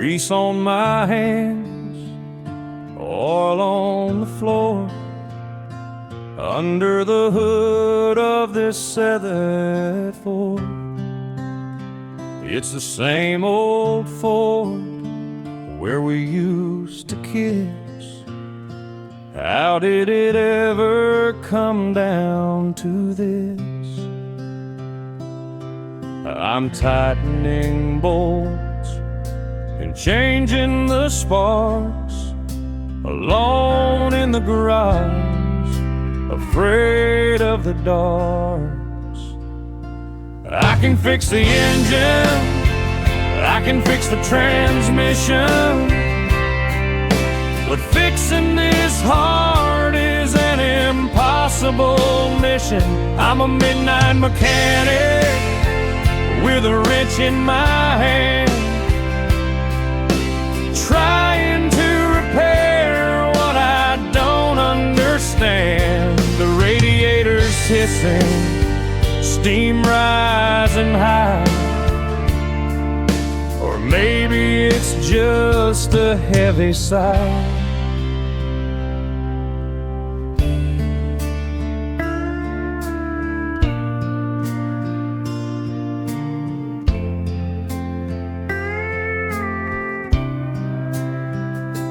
grease on my hands, oil on the floor, under the hood of this 7-4. It's the same old Ford where we used to kiss. How did it ever come down to this? I'm tightening bolts and changing the sparks, alone in the garage, afraid of the darks. I can fix the engine, I can fix the transmission, but fixing this heart is an impossible mission. I'm a midnight mechanic with a wrench in my hand, trying to repair what I don't understand. The radiator's hissing, steam rising high, or maybe it's just a heavy sigh.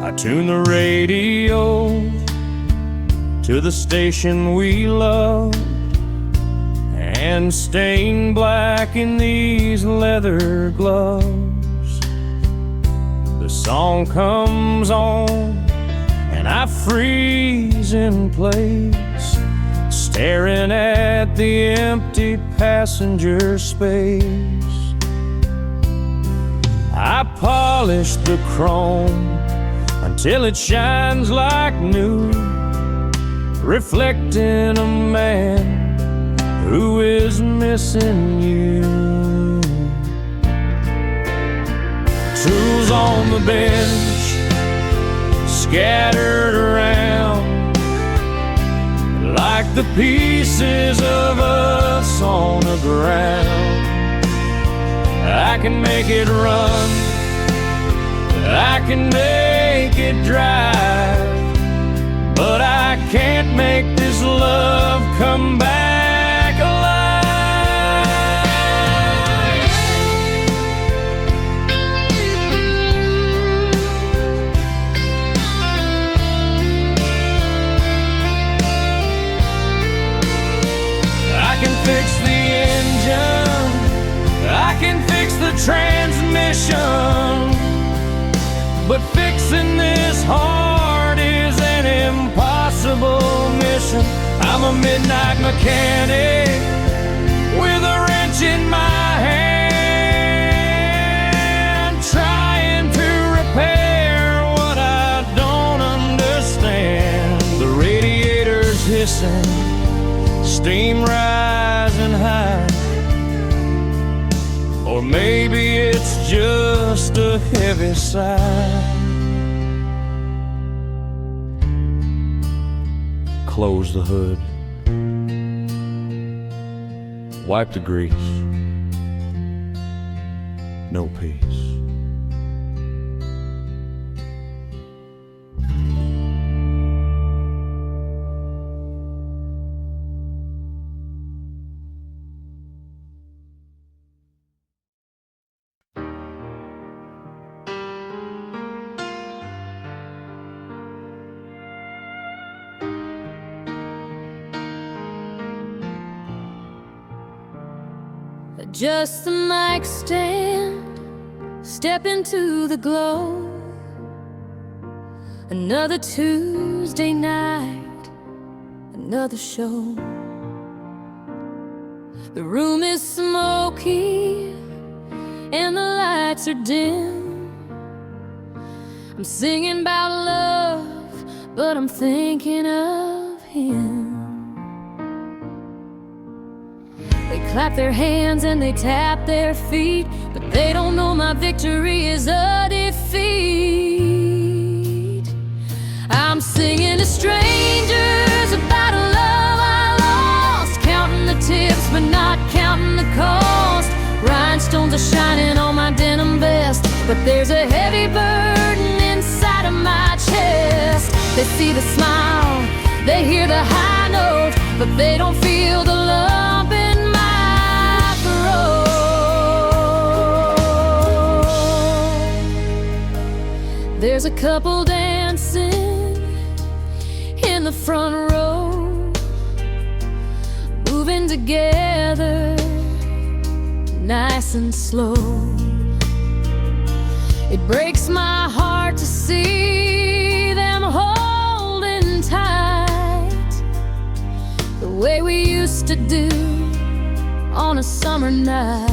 I tune the radio to the station we love, and stained black in these leather gloves, the song comes on and I freeze in place, staring at the empty passenger space. I polish the chrome until it shines like new, reflecting a man who is missing you. Tools on the bench, scattered around, like the pieces of us on the ground. I can make it run, I can make it drive, but I can't make this love come back alive. I can fix the engine, I can fix the transmission, but fixing this heart is an impossible mission. I'm a midnight mechanic with a wrench in my hand, trying to repair what I don't understand. The radiator's hissing, steam rising high, or maybe it's just a heavy sigh. Close the hood, wipe the grease, no peace. Just the mic stand, step into the glow. Another Tuesday night, another show. The room is smoky and the lights are dim. I'm singing about love, but I'm thinking of him. They clap their hands and they tap their feet, but they don't know my victory is a defeat. I'm singing to strangers about a love I lost, counting the tips but not counting the cost. Rhinestones are shining on my denim vest, but there's a heavy burden inside of my chest. They see the smile, they hear the high note, but they don't feel the lump in my throat. There's a couple dancing in the front row, moving together nice and slow. It breaks my heart to see them holding tight, the way we used to do on a summer night.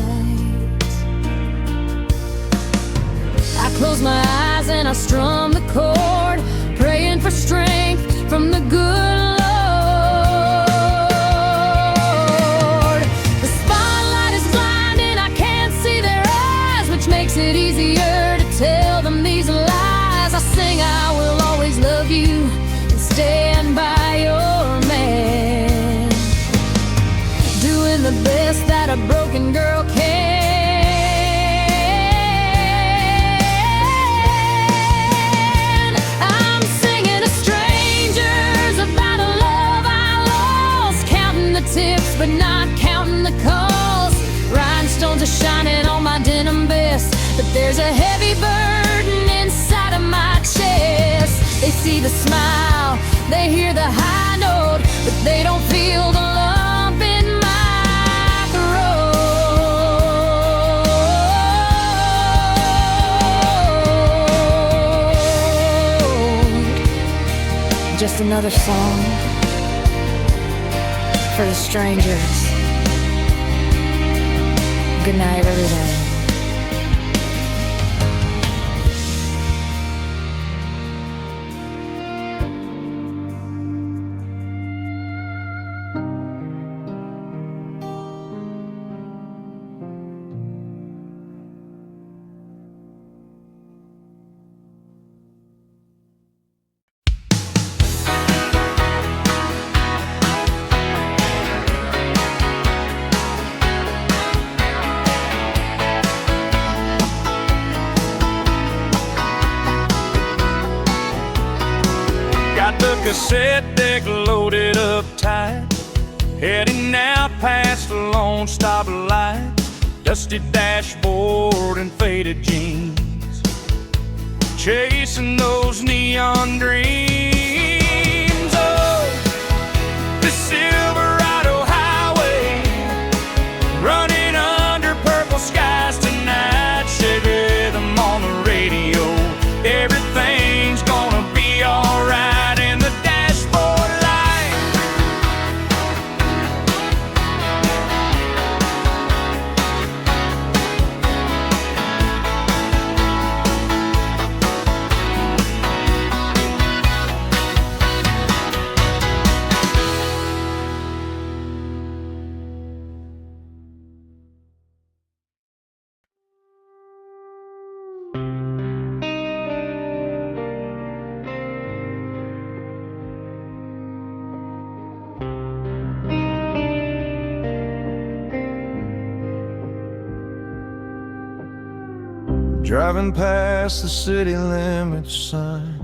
I close my eyes and I strum the chord, praying for strength from the good Lord. The spotlight is blinding, I can't see their eyes, which makes it easier to tell them these lies. I sing I will always love you and stand by your man, doing the best that a broken girl can. I'm singing to strangers about a love I lost, counting the tips but not counting the cost. Rhinestones are shining on my denim vest, but there's a heavy burden inside of my chest. They see the smile, they hear the high note, but they don't feel the lump in my throat. Just another song for the strangers. Good night, everybody. The cassette deck loaded up tight, heading out past the Lone Stop light. Dusty dashboard and faded jeans, chasing those neon dreams. Oh, the Silverado highway, running under purple skies tonight. Shake rhythm on the radio, everything's gonna be alright. Driving past the city limits sign,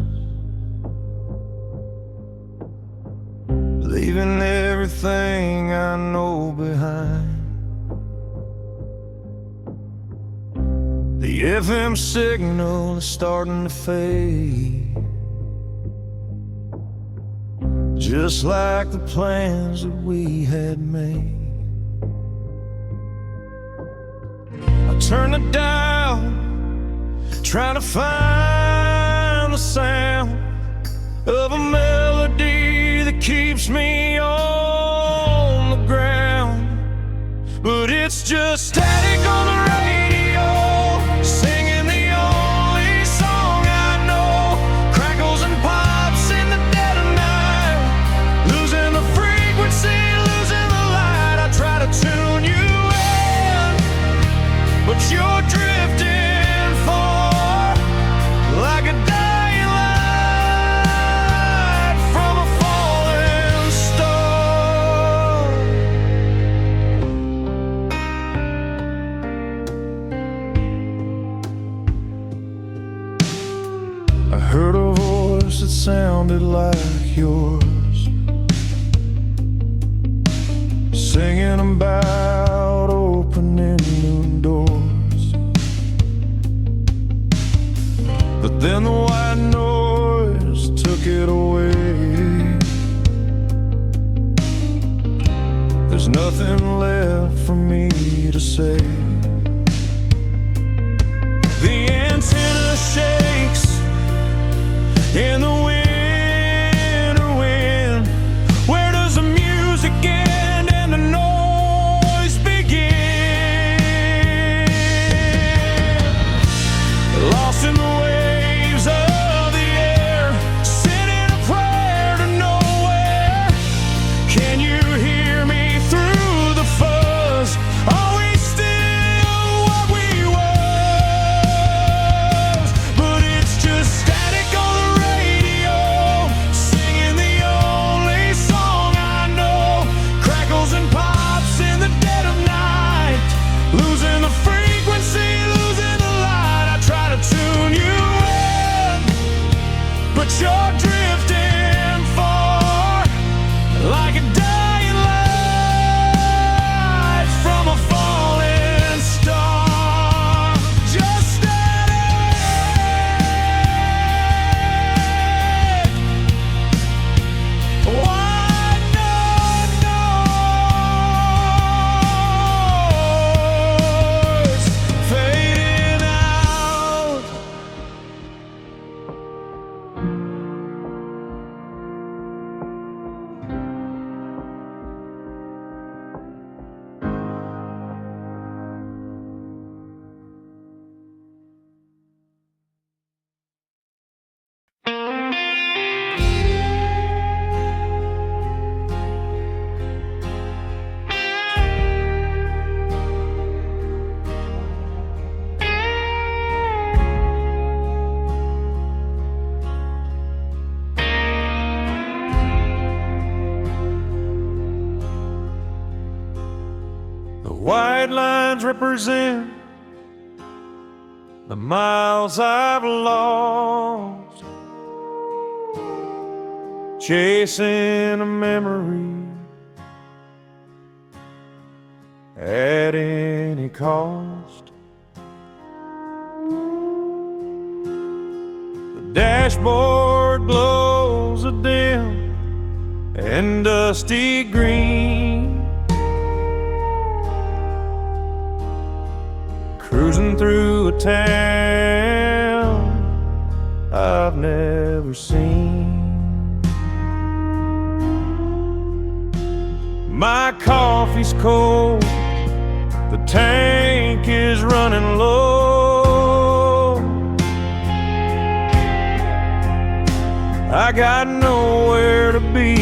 leaving everything I know behind. The FM signal is starting to fade, just like the plans that we had made. I turn the dial, trying to find the sound of a melody that keeps me on the ground. But it's just static on the radio, singing the only song I know. Crackles and pops in the dead of night, losing the frequency, losing the light. I try to tune you in, but you're drifting far, like a dying light from a falling star. that sounded like yours, singing about opening new doors. But then the white noise took it away. There's nothing left for me to say. The antenna shakes in the winter wind. Where does the music end and the noise begin? Lost in the waves of the air, sending a prayer to nowhere. Can you hear me through the fuzz? Are we still what we was? But it's just static on the radio, singing the only song I know. Crackles and pops in the dead of night, losing the frequency, losing the light. I try to tune you in, but you're drifting far, like a dying light from a falling star. Just static, white noise fading out. The white lines represent the miles I've lost, chasing a memory at any cost. The dashboard glows a dim and dusty green, cruising through a town I've never seen. My coffee's cold, the tank is running low. I got nowhere to be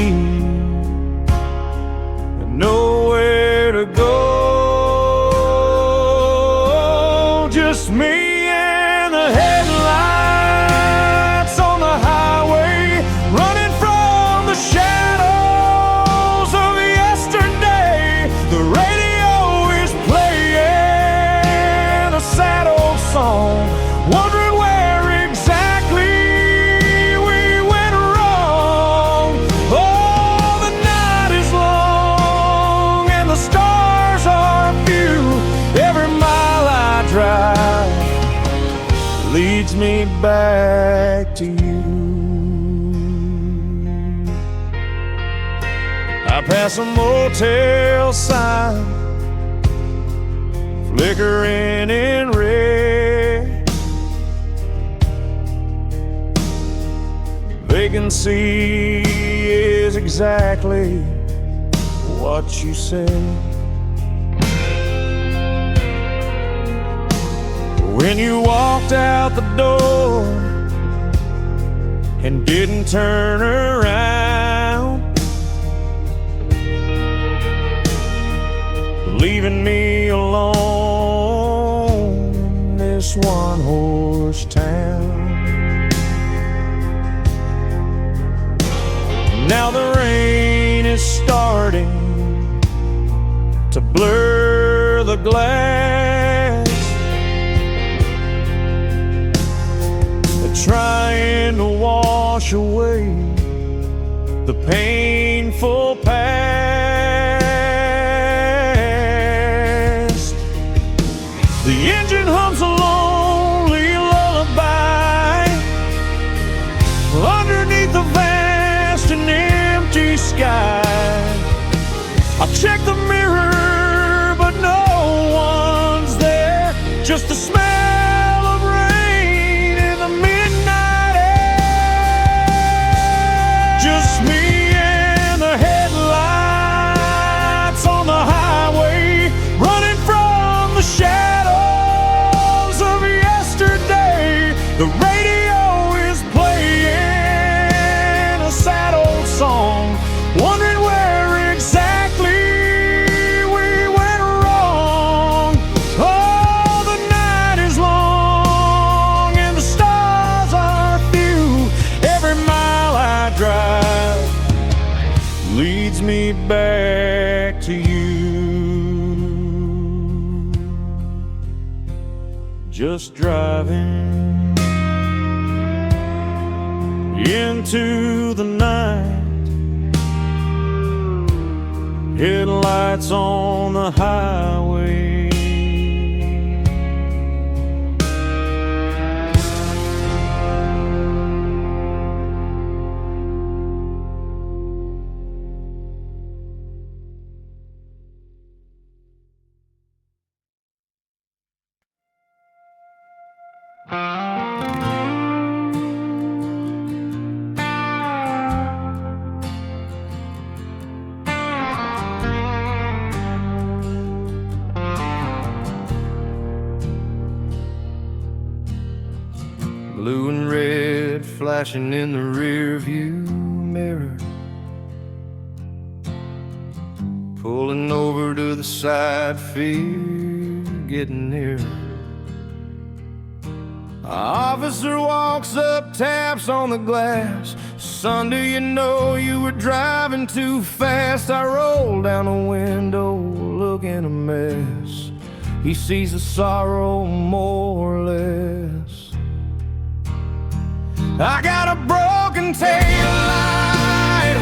and nowhere to go. Just me and the headlights on the highway, running from the shadows of yesterday. The radio is playing a sad old song, wondering where exactly we went wrong. Oh, the night is long and the stars are few. Every mile I drive leads me back to you. I pass a motel sign, flickering in red. Vacancy is exactly what you said. When you walked out the door and didn't turn around, leaving me alone in this one-horse town. Now the rain is starting to blur the glass, trying to walk wash away the painful past. The engine hums a lonely lullaby underneath the vast and empty sky. I check the mirror, but no one's there. Just the smell of rain in the midnight air. Just me and the headlights on the highway, running from the shadows of yesterday. The radio is playing a sad old song, wondering where exactly we went wrong. Oh, the night is long and the stars are few. Every mile I drive leads me back to you. Just driving into the night, headlights on the highway. Blue and red flashing in the rear view mirror, pulling over to the side, fear getting nearer. Officer walks up, taps on the glass. Son, do you know you were driving too fast? I roll down the window, looking a mess. He sees the sorrow more or less. I got a broken taillight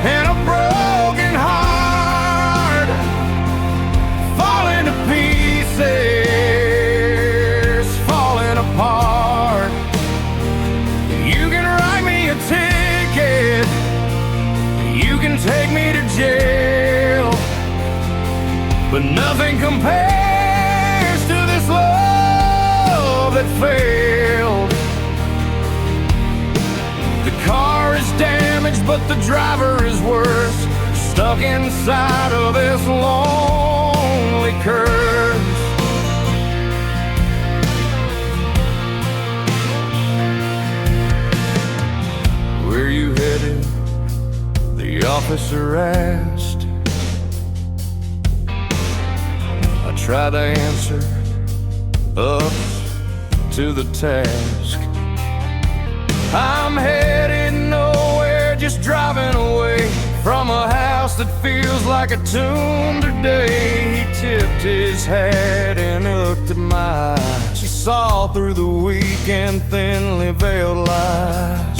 and a broken heart, falling to pieces, falling apart. You can write me a ticket, you can take me to jail, but nothing compares to this love that failed. The car is damaged, but the driver is worse, stuck inside of this lonely curse. Where you headed? The officer asked. I tried to answer up to the task. I'm headed nowhere, just driving away from a house that feels like a tomb today. He tipped his hat and looked at my eyes. She saw through the weak and thinly veiled lies.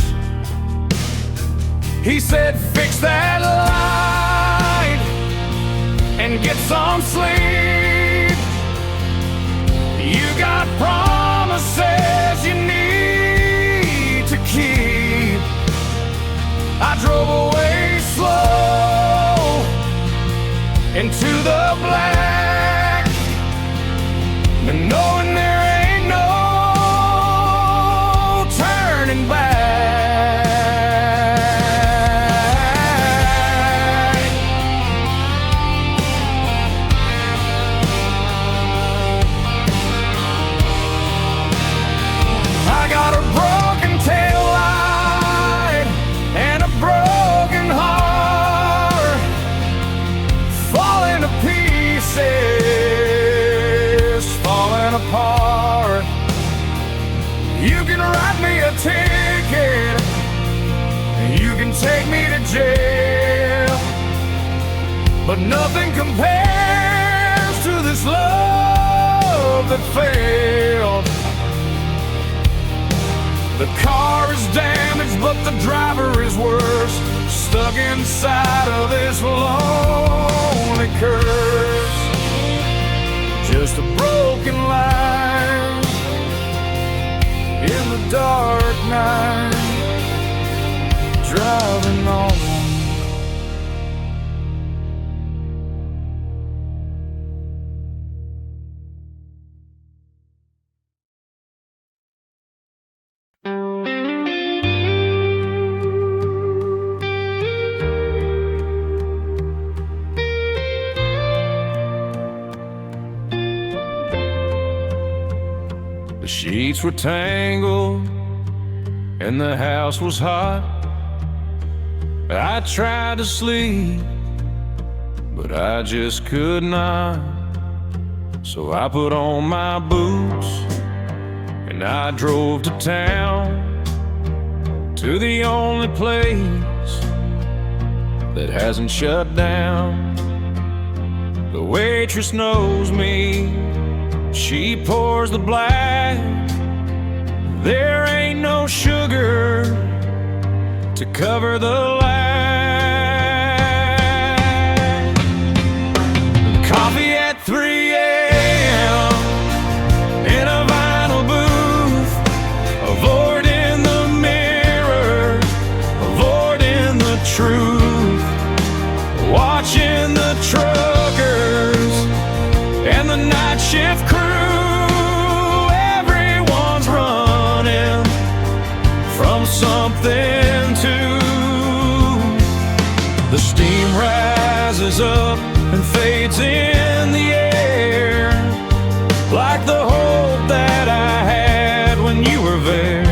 He said, fix that light and get some sleep. You got promises you need to keep. I drove away slow into the black, and knowing there ain't no turning back. I got a broken taillight and a broken heart, falling to pieces, falling apart. You can write me a ticket, you can take me to jail, but nothing compares to this love that failed. The car is damaged, but the driver is worse, stuck inside of this lonely curse. Just a broken light in the dark night, driving on. The sheets were tangled and the house was hot. I tried to sleep, but I just could not. So I put on my boots and I drove to town, to the only place that hasn't shut down. The waitress knows me, she pours the black. There ain't no sugar to cover the lag. Coffee at 3 a.m. in a vinyl booth, avoiding the mirror, avoiding the truth, watching the truckers and the night shift crew. Everyone's running from something to. The steam rises up and fades in the air, like the hope that I had when you were there.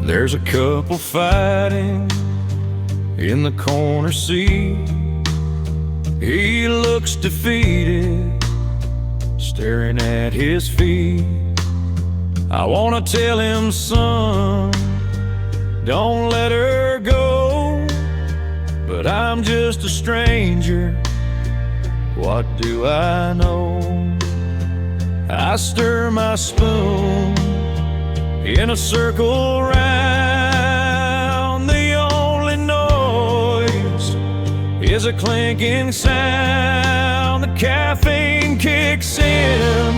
There's a couple fighting in the corner seat. He looks defeated, staring at his feet. I wanna tell him, son, don't let her go, but I'm just a stranger, what do I know? I stir my spoon in a circle round. The only noise is a clinking sound. The caffeine kicks in,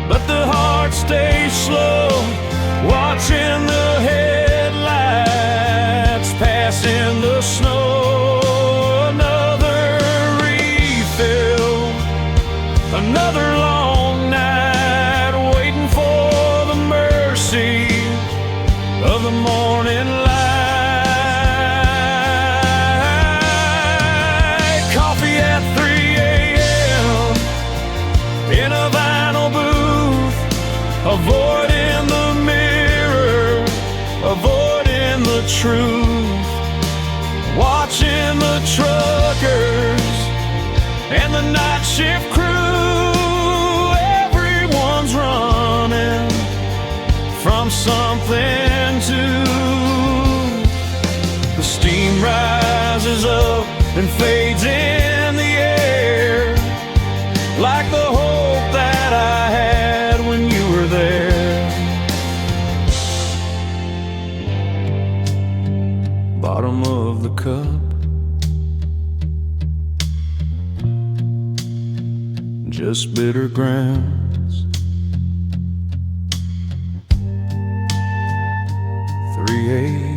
but the heart stays slow, watching the headlights pass in the snow. Another refill, another long night, waiting for the mercy of the morning light. Coffee at 3 a.m. in a vinyl booth, avoiding the mirror, avoiding the truth, watching the truckers and the night shift crew. Everyone's running from something to. The steam rises up and fades in the air, like the hope that I had when you were there. Bottom of the cup, just bitter grounds. 3 a.m.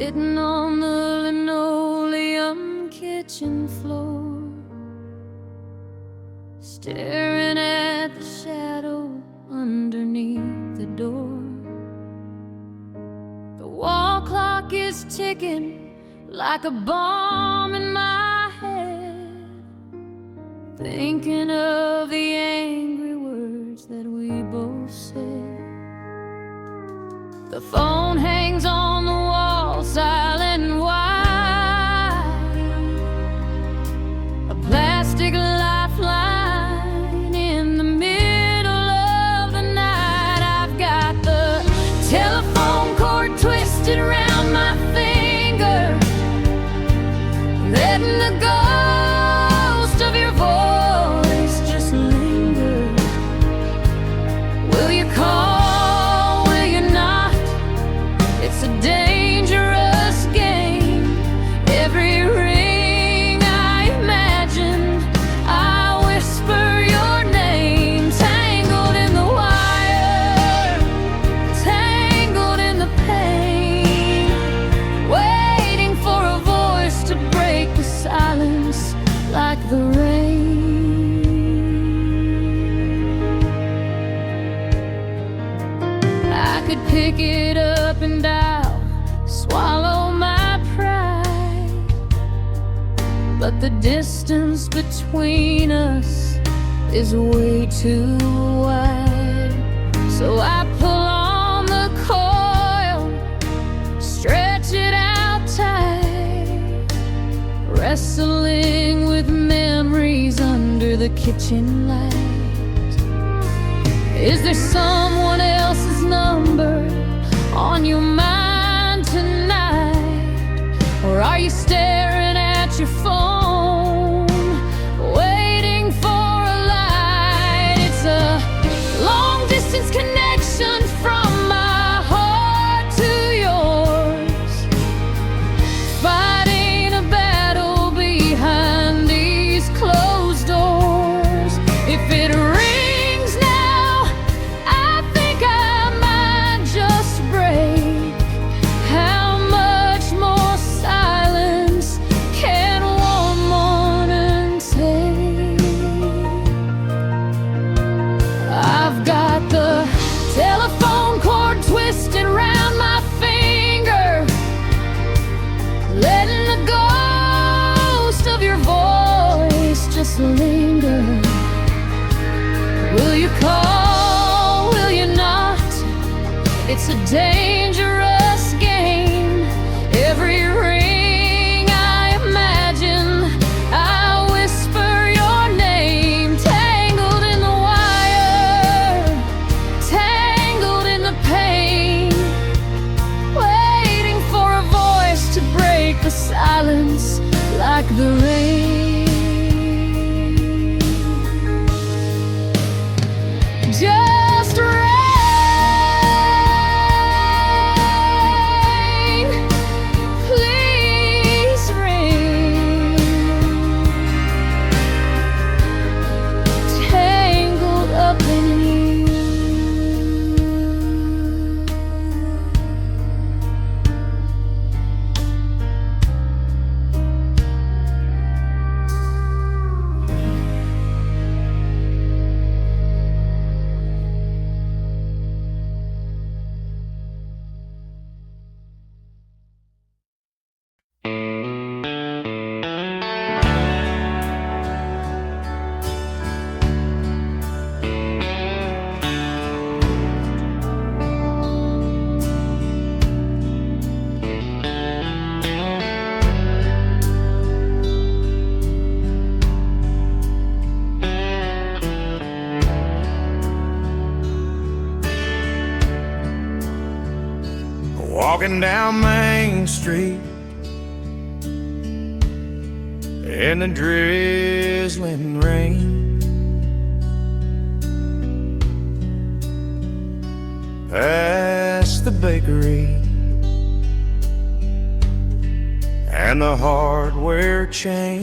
sitting on the linoleum kitchen floor, staring at the shadow underneath the door. The wall clock is ticking like a bomb in my head, thinking of the angry words that we both said. The phone hangs on the wall, silent and wide, a plastic lifeline in the middle of the night. I've got the telephone cord twisted around my finger, letting the ghost of your voice just linger. Will you call? It's a dangerous game. Every ring I imagined, I whisper your name. Tangled in the wire, tangled in the pain, waiting for a voice to break the silence like the rain. I could pick it up and I'll swallow my pride, but the distance between us is way too wide. So I pull on the coil, stretch it out tight, wrestling with memories under the kitchen light. Is there someone else's number on your mind tonight? Or are you staring at your phone, waiting for a light? It's a long distance connection from my heart to yours, fighting a battle behind these closed doors. If it rings now, I think I might just break. How much more silence can one morning take? I've got the telephone cord twisted around my finger, letting the ghost of your voice just linger. Will you call? Will you not? It's a dangerous game. Every ring I imagine, I whisper your name. Tangled in the wire, tangled in the pain, waiting for a voice to break the silence like the rain. Just rain, please rain. Tangled up in you. Walking down Main Street in the drizzling rain, past the bakery and the hardware chain.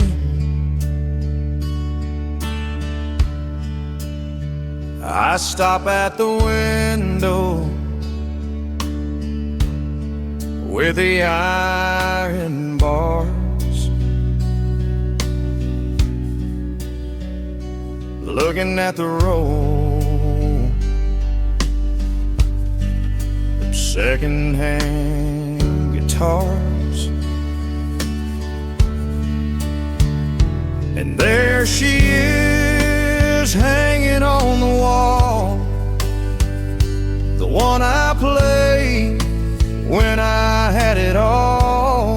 I stop at the window with the iron bars, looking at the row of second-hand guitars. And there she is, hanging on the wall, the one I played when I had it all.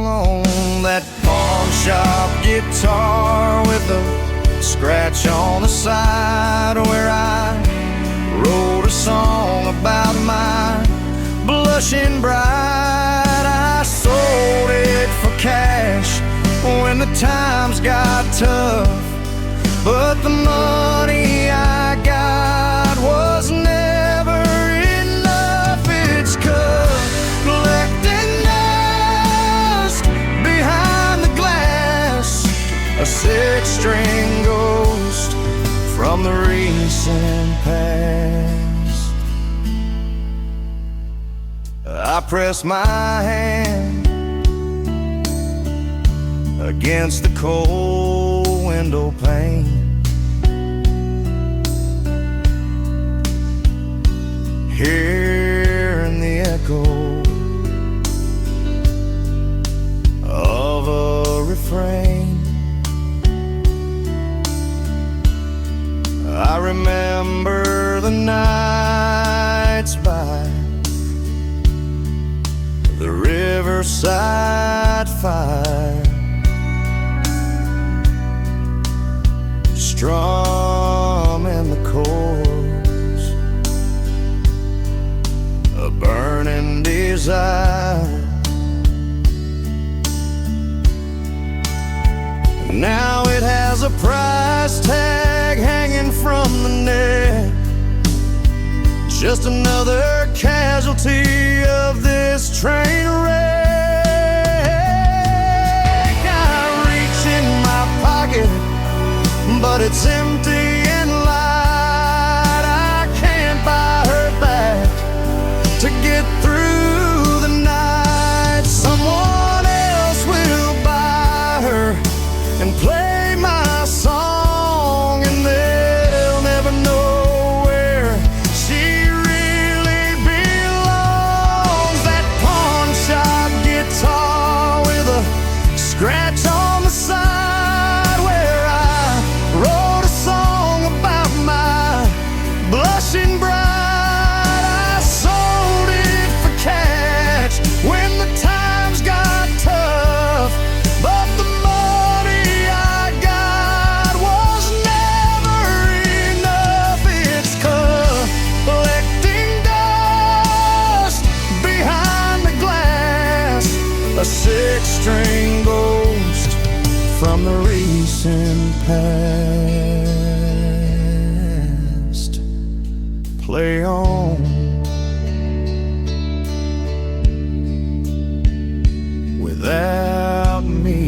On that pawn shop guitar with a scratch on the side, where I wrote a song about my blushing bride. I sold it for cash when the times got tough, but the money I got was never enough. It's collecting dust behind the glass, a six-string ghost from the recent past. I press my hand against the cold window pane, hearing the echo of a refrain. I remember the nights by the riverside fire, strumming the chords, a burning desire. Now it has a price tag hanging from the neck, just another casualty of this train wreck. I reach in my pocket, but it's empty and light. I can't buy her back to get through the night. Someone else will buy her and play my song, and they'll never know where she really belongs. That pawn shop guitar with a scratch on the side, where I wrote a song about my blushing bride. I sold it for cash when the times got tough, but the money I got was never enough. It's collecting dust behind the glass, a six-string ghost from the recent past. Play on without me,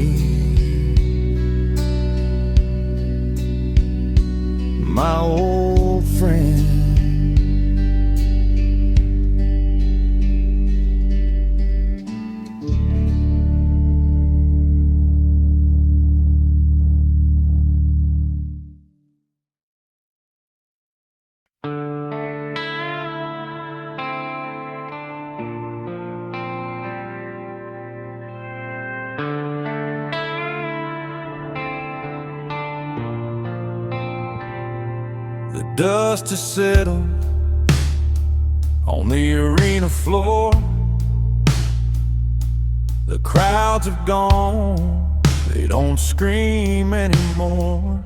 my old friend. The dust has settled on the arena floor. The crowds have gone, they don't scream anymore.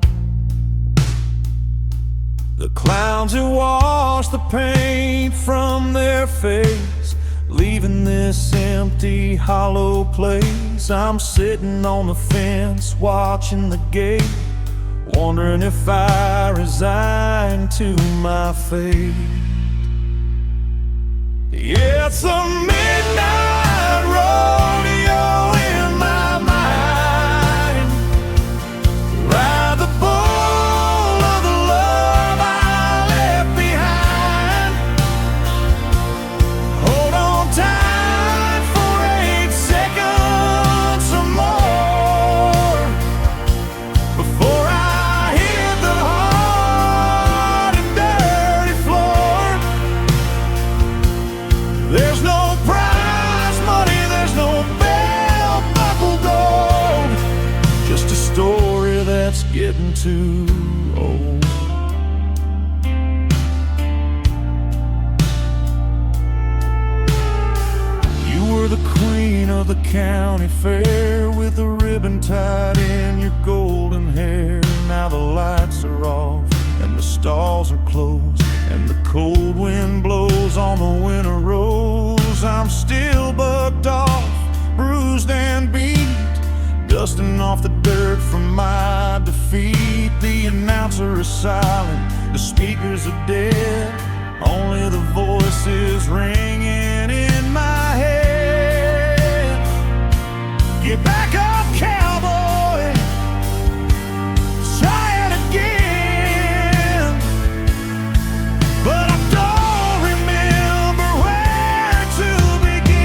The clowns have washed the paint from their face, leaving this empty, hollow place. I'm sitting on the fence, watching the gate, wondering if I resign to my fate. Yeah, it's a midnight rodeo in my mind. Ride the bull of the love I left behind. Hold on tight. that's getting too old. You were the queen of the county fair, with a ribbon tied in your golden hair. Now the lights are off and the stalls are closed, and the cold wind blows on the winter rose. I'm still bucked off, bruised and beat, dusting off the dirt from my defeat. The announcer is silent, the speakers are dead, only the voices ringing in my head. Get back up, cowboy, try it again. But I don't remember where to begin.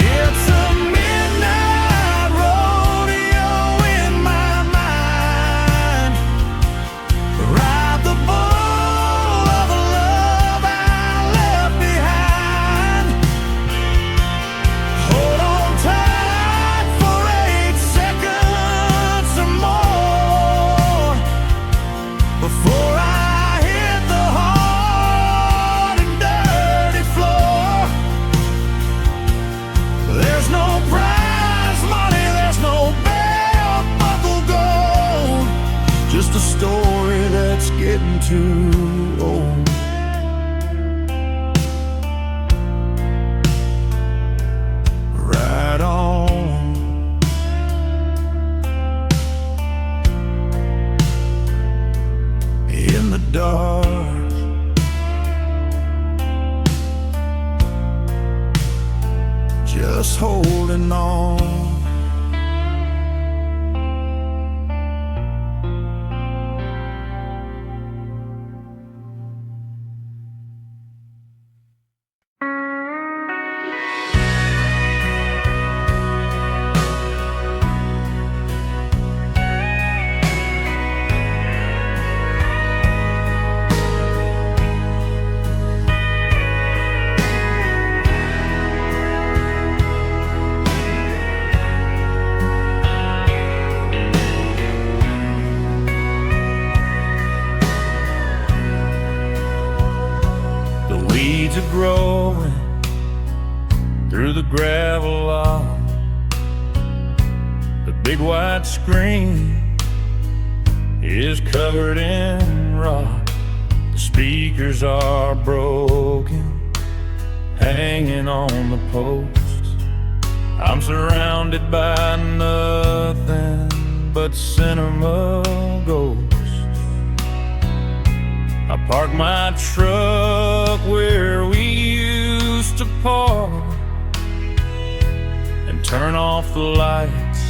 It's a midnight rodeo in my mind. Ride the bull of a love I left behind. Hold on tight for 8 seconds or more before I hit the hard and dirty floor. There's no prize money, there's no belt buckle gold, just a story that's getting too old. Right on. In the dark, just holding on. The weeds are growing through the gravel lot. The big white screen is covered in rock. The speakers are broken, hanging on the posts. I'm surrounded by nothing but cinema ghosts. I park my truck where we used to park and turn off the lights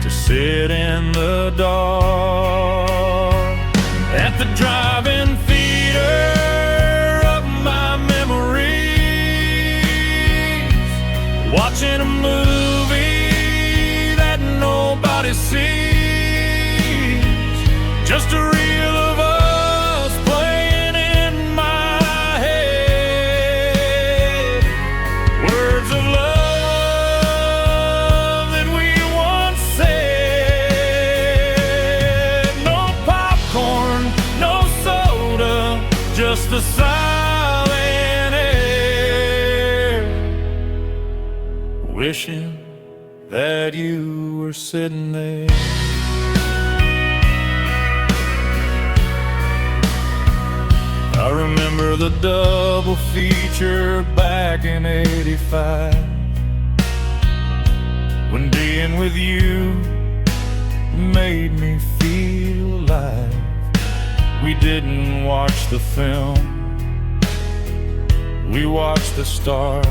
to sit in the dark. At the drive-in theater of my memories, watching a movie that nobody sees, just a reel of us playing in my head. Words of love that we once said. No popcorn, no soda, just the silent air. Wishing that you were sitting there. I remember the double feature back in '85, when being with you made me feel alive. We didn't watch the film, we watched the stars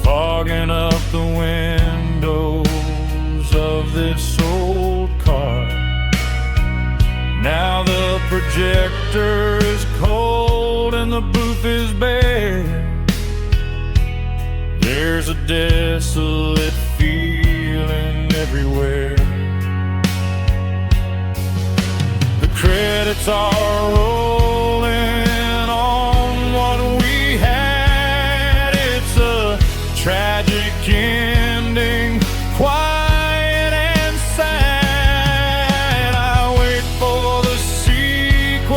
fogging up the windows of this old car. Now the projector is cold and the booth is bare. There's a desolate feeling everywhere. credits are rolling on what we had. It's a tragic ending, quiet and sad. I wait for the sequel,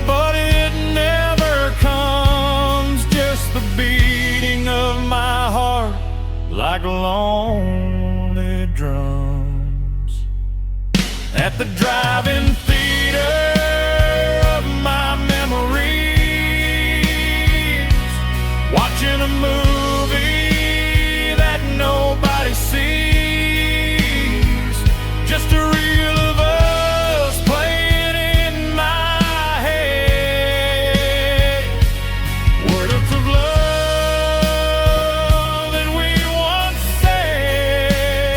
but it never comes. Just the beating of my heart like lonely drums at the drive-in theater of my memories, watching a movie that nobody sees, just a reel of us playing in my head, words of love that we once said.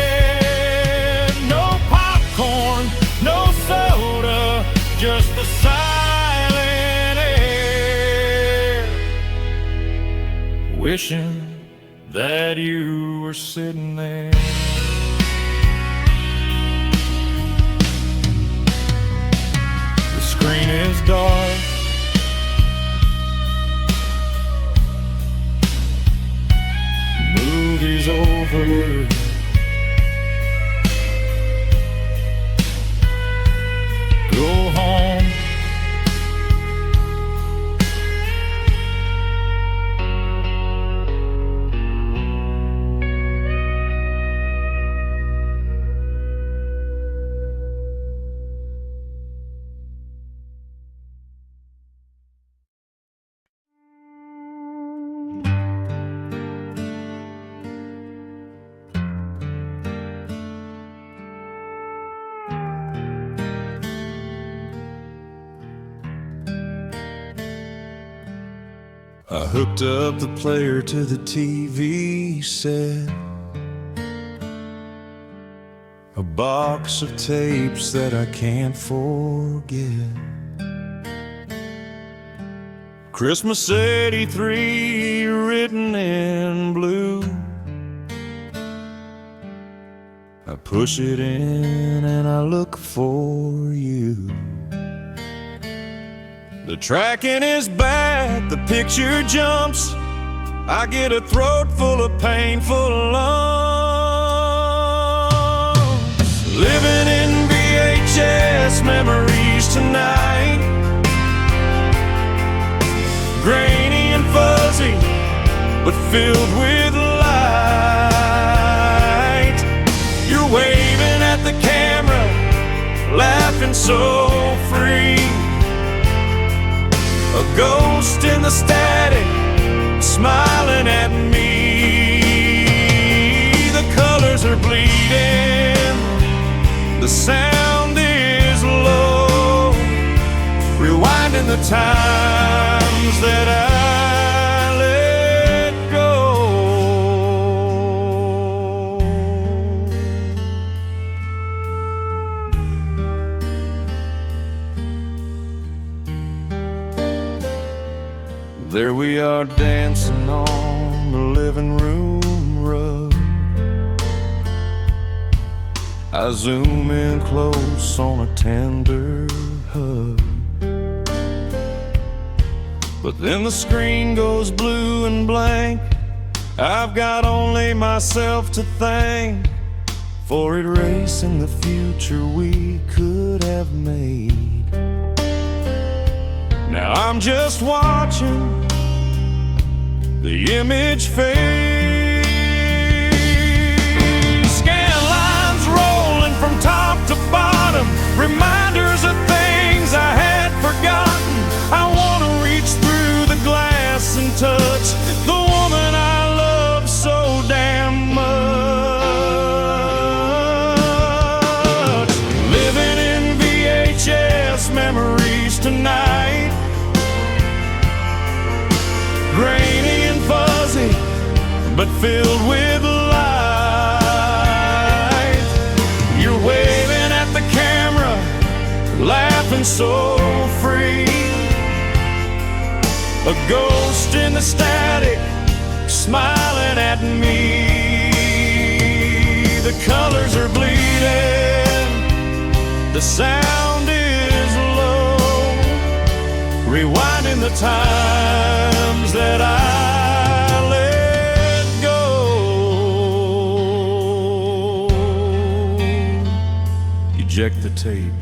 No popcorn, no soda, just the silent air, wishing that you were sitting there. The screen is dark, movie's over. Go home. I hooked up the player to the TV set, a box of tapes that I can't forget. Christmas '83 written in blue. I push it in and I look for you. The tracking is bad, the picture jumps. I get a throat full of painful lumps. Living in VHS memories tonight, grainy and fuzzy, but filled with light. You're waving at the camera, laughing so free. A ghost in the static, smiling at me. The colors are bleeding, the sound is low, rewinding the times that I let go. There we are dancing on the living room rug. I zoom in close on a tender hug, but then the screen goes blue and blank. I've got only myself to thank for erasing the future we could have made. Now I'm just watching the image fade. Scan lines rolling from top to bottom, reminders of things I had forgotten. I want to reach through the glass and touch the woman I love so damn much. Living in VHS memories tonight, grainy and fuzzy, but filled with light. You're waving at the camera, laughing so free. A ghost in the static, smiling at me. The colors are bleeding, the sound is low, rewinding the times that I let go. Eject the tape,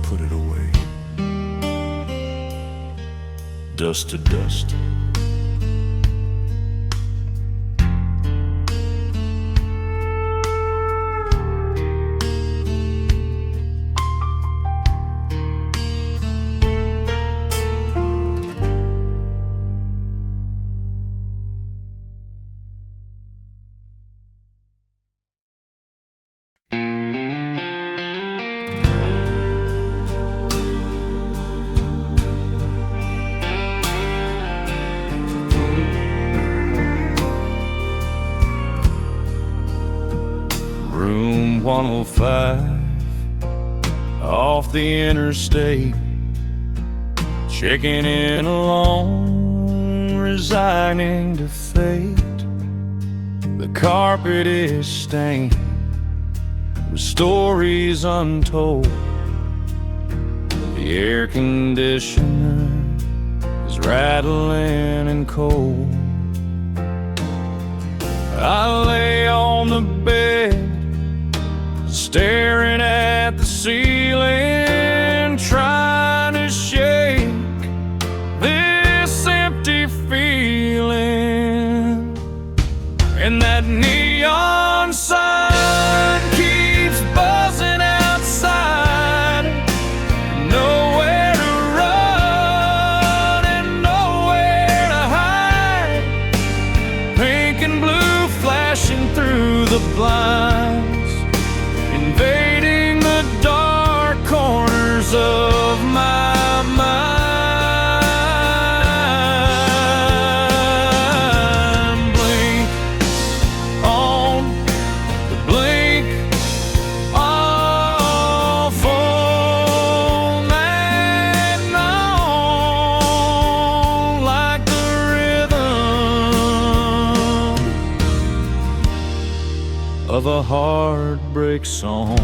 put it away, dust to dust. Room 105 off the interstate, checking in alone, resigning to fate. The carpet is stained with stories untold. The air conditioner is rattling and cold. I lay on the bed, staring at the ceiling, trying to shake this empty feeling. And that neon sign keeps buzzing outside. Nowhere to run and nowhere to hide. Pink and blue flashing through the blinds, invading the dark corners of my mind. Blink on the blink off all night long, like the rhythm of a heartbreak song.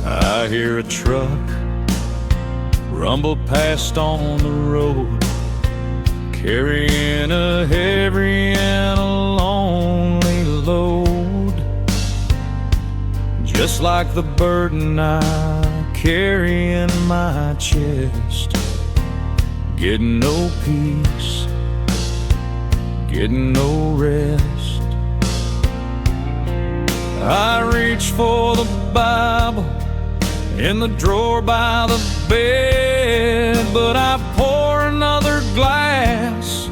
I hear a truck rumble past on the road, carrying a heavy and a lonely load, just like the burden I carry in my chest. Getting no peace, getting no rest. I reach for the Bible in the drawer by the bed, but I pour another glass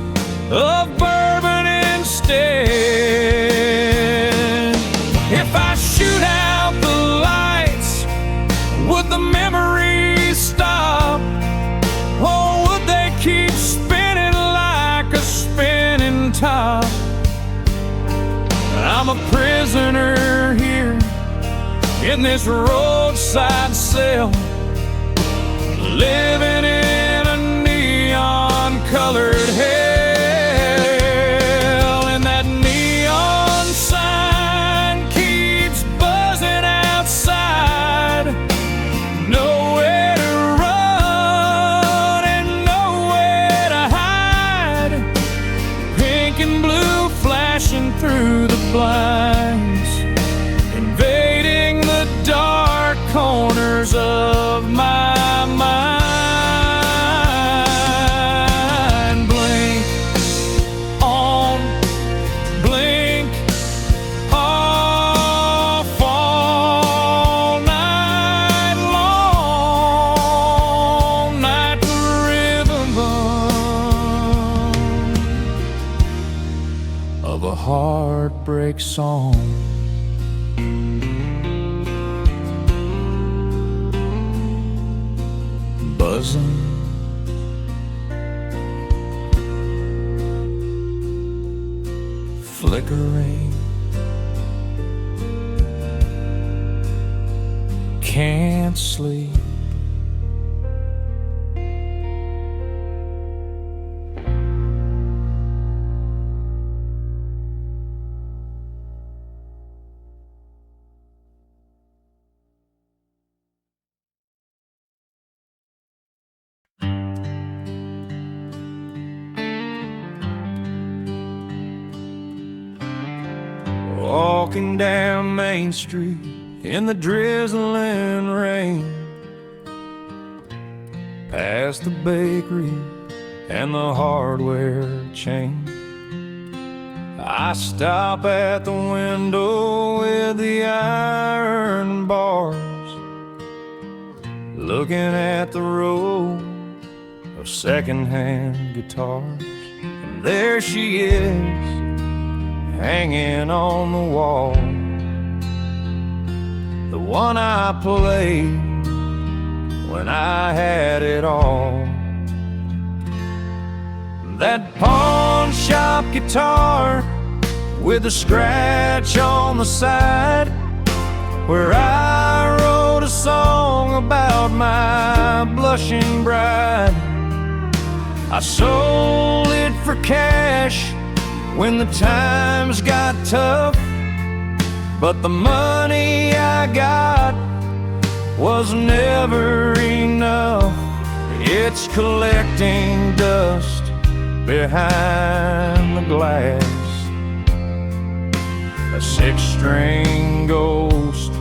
of bourbon instead. If I shoot out the lights, would the memories stop? Or would they keep spinning like a spinning top? I'm a prisoner here in this roadside cell, living in a neon-colored hell. And that neon sign keeps buzzing outside. Nowhere to run and nowhere to hide. Pink and blue flashing through the blinds, invading the dark corners of my mind. Blink on, blink off all night long, like the rhythm of a heartbreak song. Buzzing, flickering, can't sleep. walking down Main Street in the drizzling rain, past the bakery and the hardware chain. I stop at the window with the iron bars, looking at the row of secondhand guitars. And there she is, hanging on the wall, the one I played when I had it all. That pawn shop guitar with a scratch on the side, where I wrote a song about my blushing bride. I sold it for cash when the times got tough, but the money I got was never enough. It's collecting dust behind the glass, a six-string ghost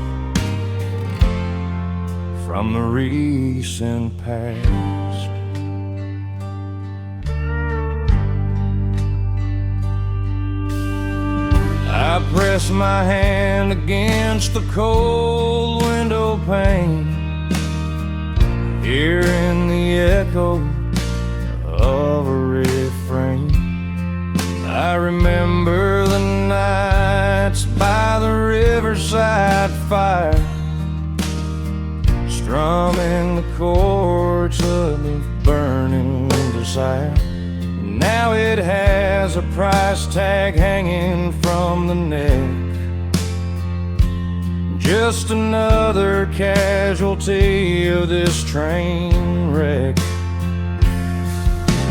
from the recent past. I press my hand against the cold window pane, hearing the echo of a refrain. I remember the nights by the riverside fire, strumming the chords of the burning desire. Now it has a price tag hanging from the neck, just another casualty of this train wreck.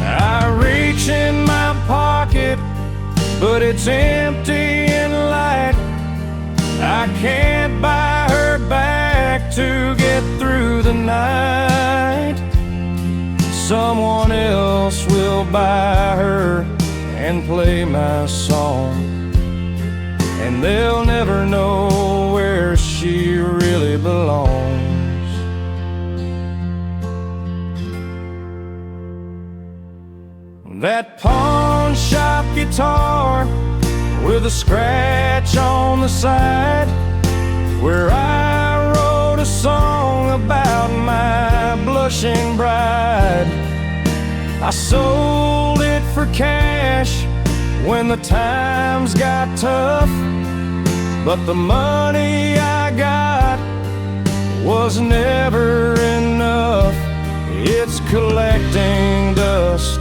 I reach in my pocket, but it's empty and light. I can't buy her back to get through the night. Someone else will buy her and play my song, and they'll never know where she really belongs. That pawn shop guitar with a scratch on the side, where I wrote a song about my blushing bride. I sold it for cash when the times got tough, but the money I got was never enough. It's collecting dust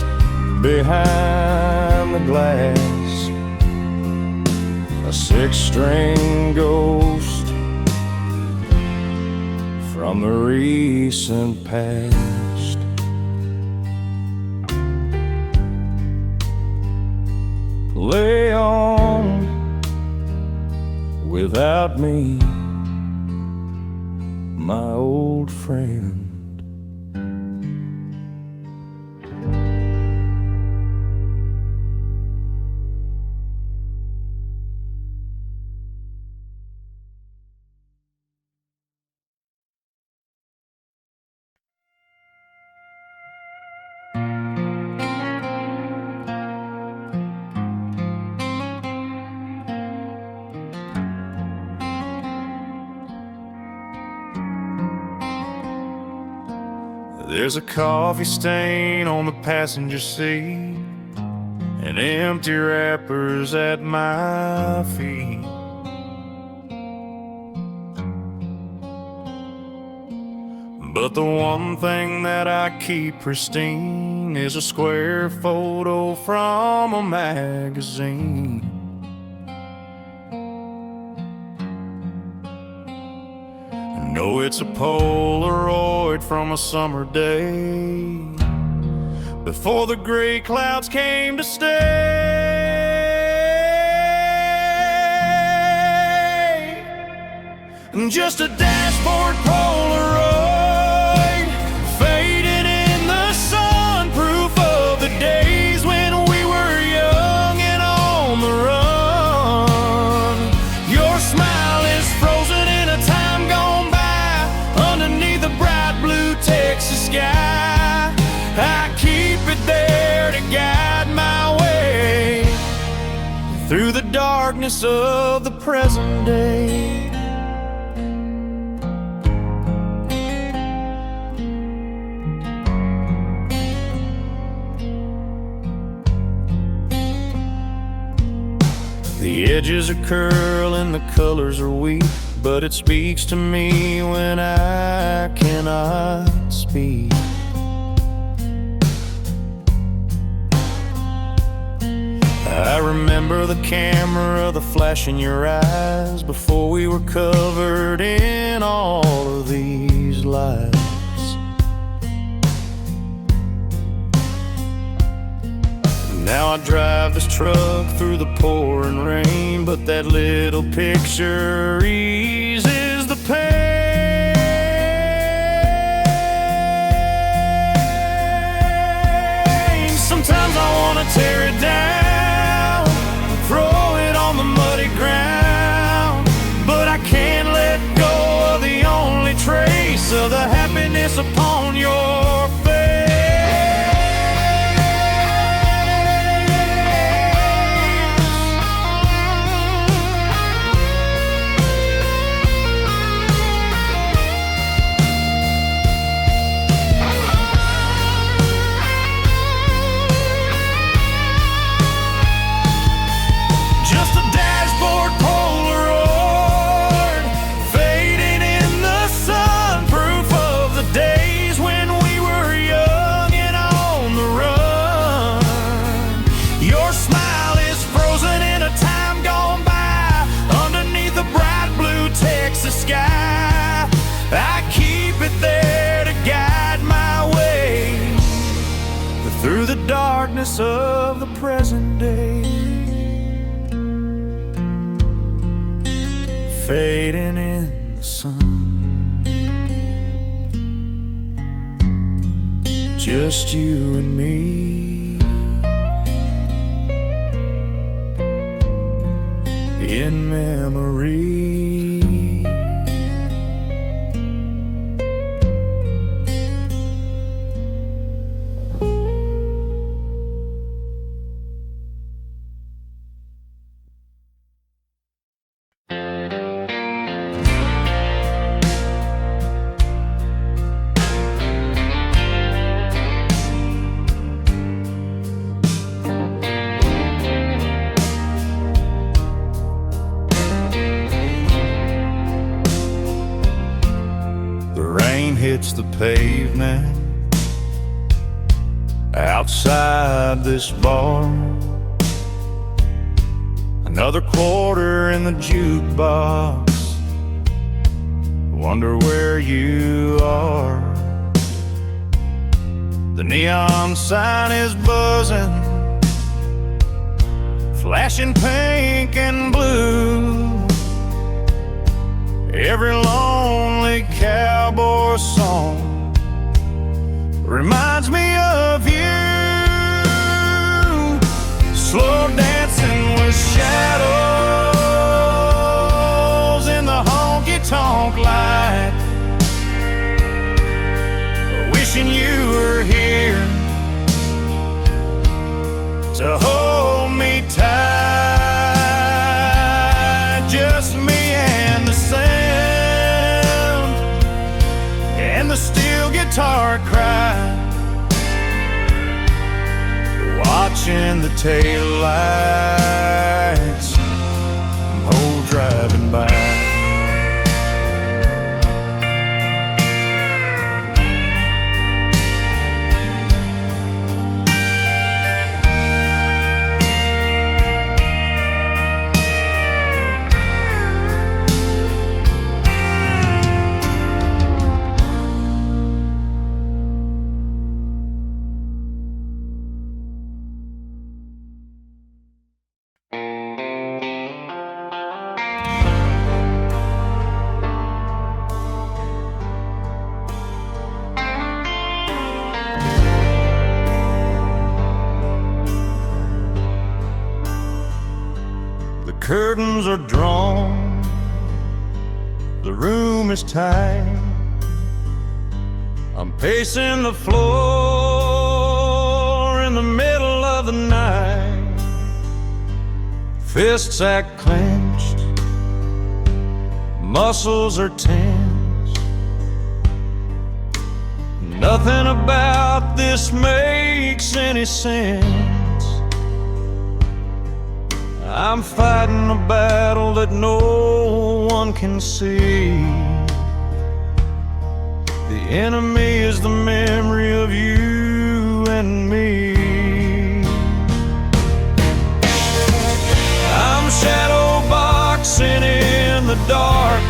behind the glass, a six-string ghost from the recent past. Play on without me, my old friend. There's a coffee stain on the passenger seat and empty wrappers at my feet. But the one thing that I keep pristine is a square photo from a magazine. No, it's a Polaroid from a summer day before the gray clouds came to stay. Just a dashboard Polaroid, faded in the sun, proof of the days when we were young and on the run. Your through the darkness of the present day. The edges are curling, the colors are weak, but it speaks to me when I cannot speak. I remember the camera, the flash in your eyes before we were covered in all of these lies. Now I drive this truck through the pouring rain, but that little picture eases the pain. Sometimes I wanna tear it down, throw it on the muddy ground, but I can't let go of the only trace of the happiness upon your face. I keep it there to guide my way through the darkness of the present day, fading in the sun. Just you and me in memory. Hits the pavement outside this bar. Another quarter in the jukebox. Wonder where you are. The neon sign is buzzing, flashing pink and blue. Every lonely cowboy song reminds me of you. Slow dancing with shadows in the honky-tonk light, wishing you were here to hold me tight. Just me and the sound and the steel guitar cry, watching the taillights oh driving by. Curtains are drawn, the room is tight. I'm pacing the floor in the middle of the night, Fists act clenched, muscles are tense. Nothing about this makes any sense. I'm fighting a battle that no one can see. The enemy is the memory of you and me. I'm shadow boxing in the dark,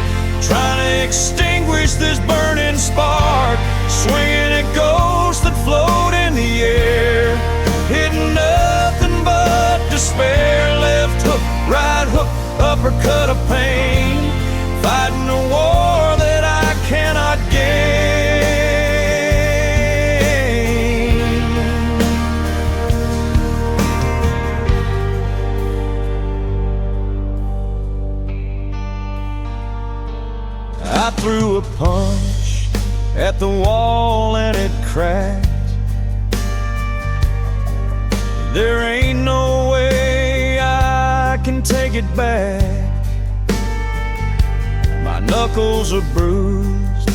trying to extinguish this burning spark, swinging at ghosts that float in the air, hitting nothing but despair. Left hook, right hook, uppercut of pain, fighting a war that I cannot gain. I threw a punch at the wall and it cracked. There ain't no way I can take it back. My knuckles are bruised,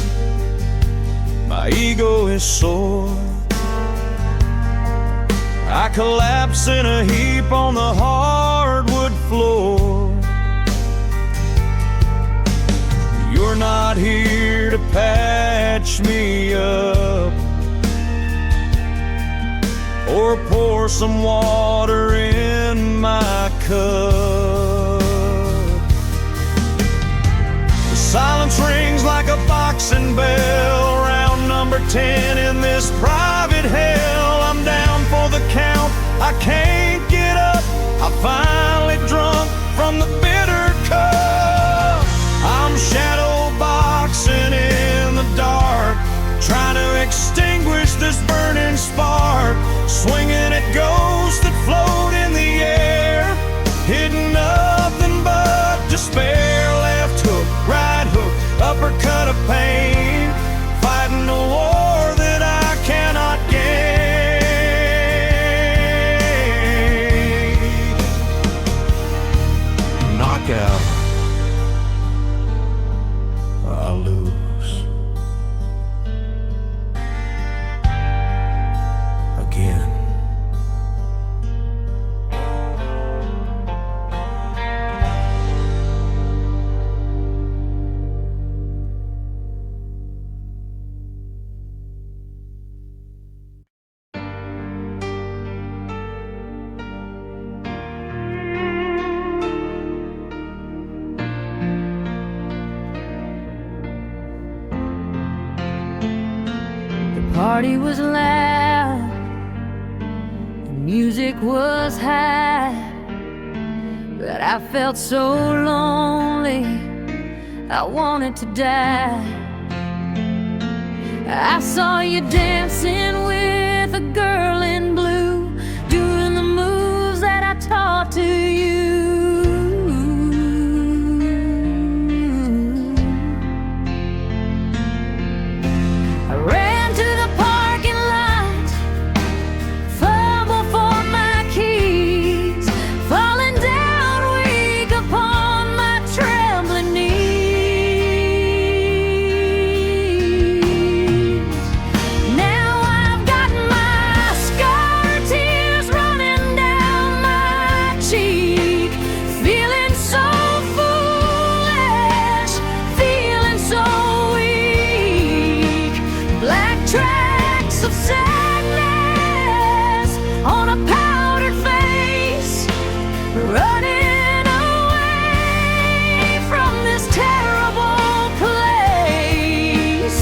my ego is sore. I collapse in a heap on the hardwood floor. You're not here to patch me up or pour some water in my cup. The silence rings like a boxing bell, round number 10 in this private hell. I'm down for the count, I can't get up. I finally drunk from the bitter cup. I'm shadow boxing in the dark, trying to extinguish this burning spark, swinging at ghosts that float in the air, hitting nothing but despair. Left hook, right hook, uppercut of pain, fighting a war that I cannot gain. Knockout, I lose. Again. Party was loud, the music was high, but I felt so lonely, I wanted to die. I saw you dancing with a girl in blue, doing the moves that I taught to you. I ran to the parking lot, fumbled for my keys, falling down weak upon my trembling knees. Now I've got my scar tears running down my cheek, feeling so foolish, feeling so weak. Black tracks of sadness on a powdered face, running away from this terrible place.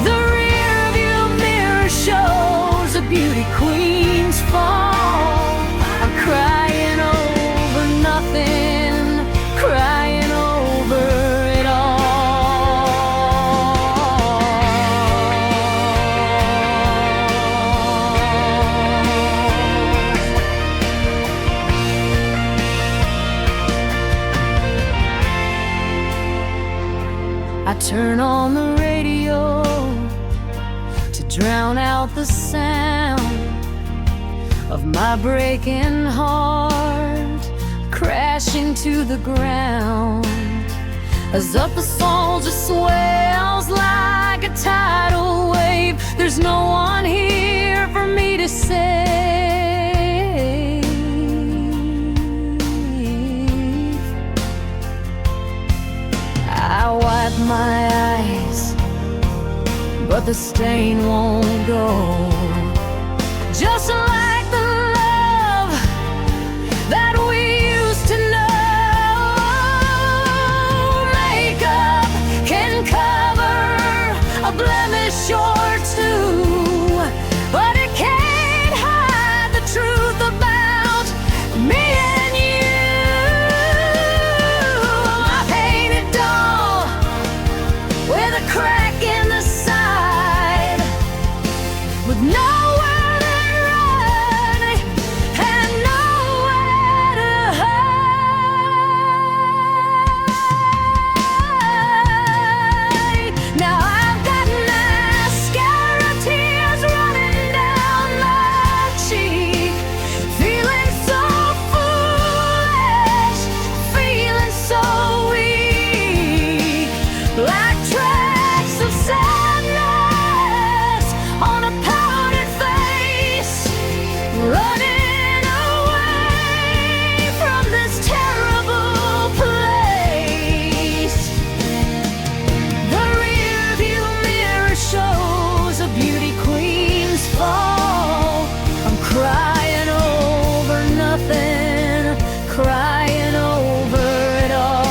The rearview mirror shows a beauty queen's fall. I'm crying over nothing, crying over it all. I turn on the radio to drown out the sound of my breaking heart. to the ground, as up a soul just swells like a tidal wave. There's no one here for me to save. I wipe my eyes, but the stain won't go. Just like the love that we used to know. Makeup can cover a blemish or two, but it can't hide the truth about me and you. My painted doll with a crack in the side, with nowhere to run and nowhere to hide. Now I've got mascara tears running down my cheek, feeling so foolish, feeling so weak, like tracks of sadness on a powdered face, running away from this terrible place. The rearview mirror shows a beauty queen's fall. I'm crying over nothing, crying over it all.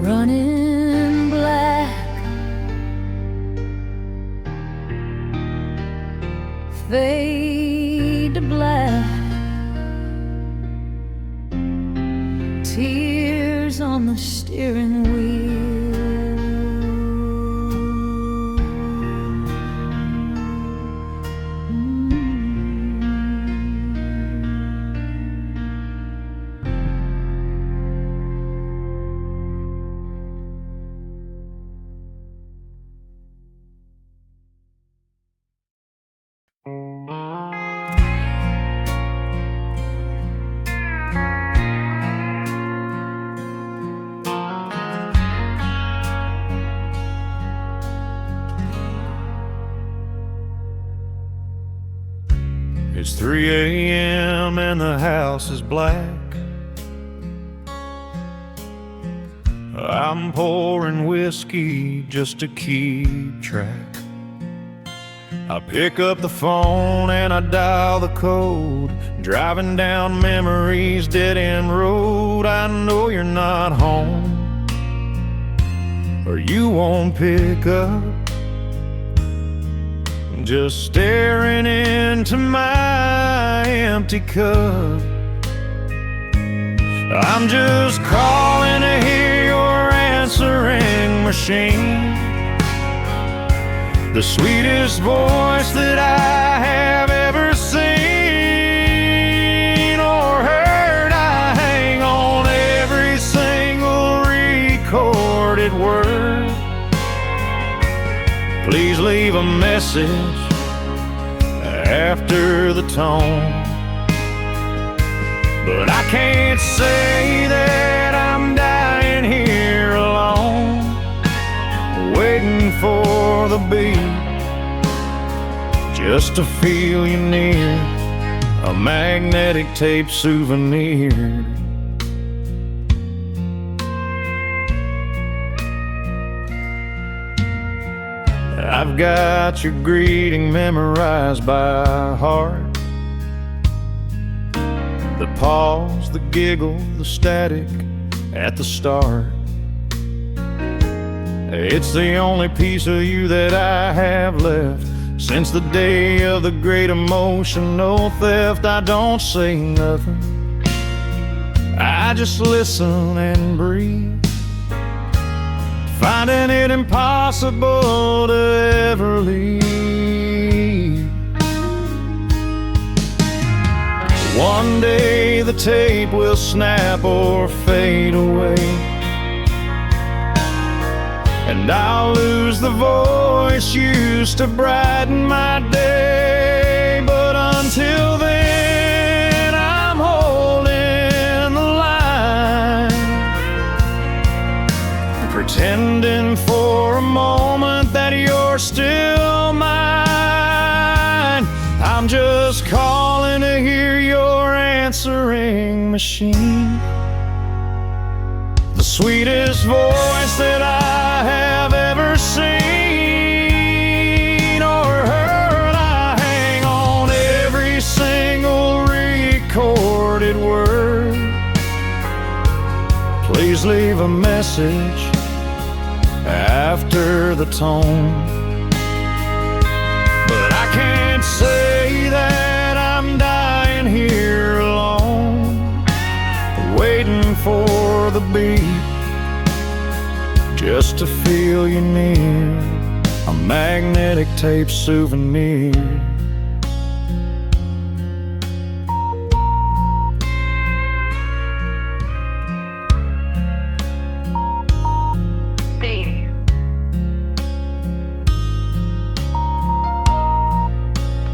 Running black, fade to black, tears on the steering wheel. It's 3 a.m. and the house is black. I'm pouring whiskey just to keep track. I pick up the phone and I dial the code, driving down memories, dead-end road. I know you're not home, or you won't pick up. Just staring into my empty cup. I'm just calling to hear your answering machine, the sweetest voice that I have ever seen or heard. I hang on every single recorded word. Please leave a message after the tone. But I can't say that I'm dying here alone, waiting for the beat, just to feel you near, a magnetic tape souvenir. I've got your greeting memorized by heart. The pause, the giggle, the static at the start. It's the only piece of you that I have left since the day of the great emotional theft. I don't say nothing, I just listen and breathe, finding it impossible to ever leave. One day day the tape will snap or fade away, and I'll lose the voice used to brighten my day. But until then, I'm holding the line, pretending for a moment that you're still mine. I'm just calling to hear your answering machine, the sweetest voice that I have ever seen or heard. I hang on every single recorded word. Please leave a message after the tone. But I can't say that I'm dying here alone, waiting for the beat just to feel you near, a magnetic tape souvenir.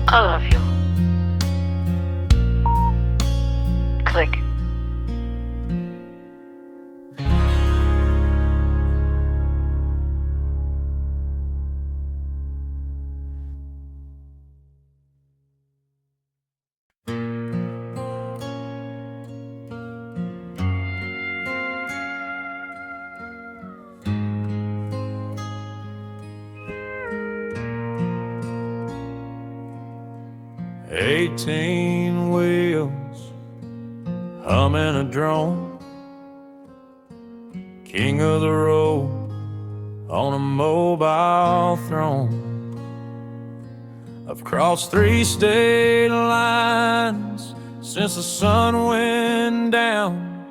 I love you. Click. Eighteen wheels, humming a drone, king of the road on a mobile throne. I've crossed 3 state lines since the sun went down,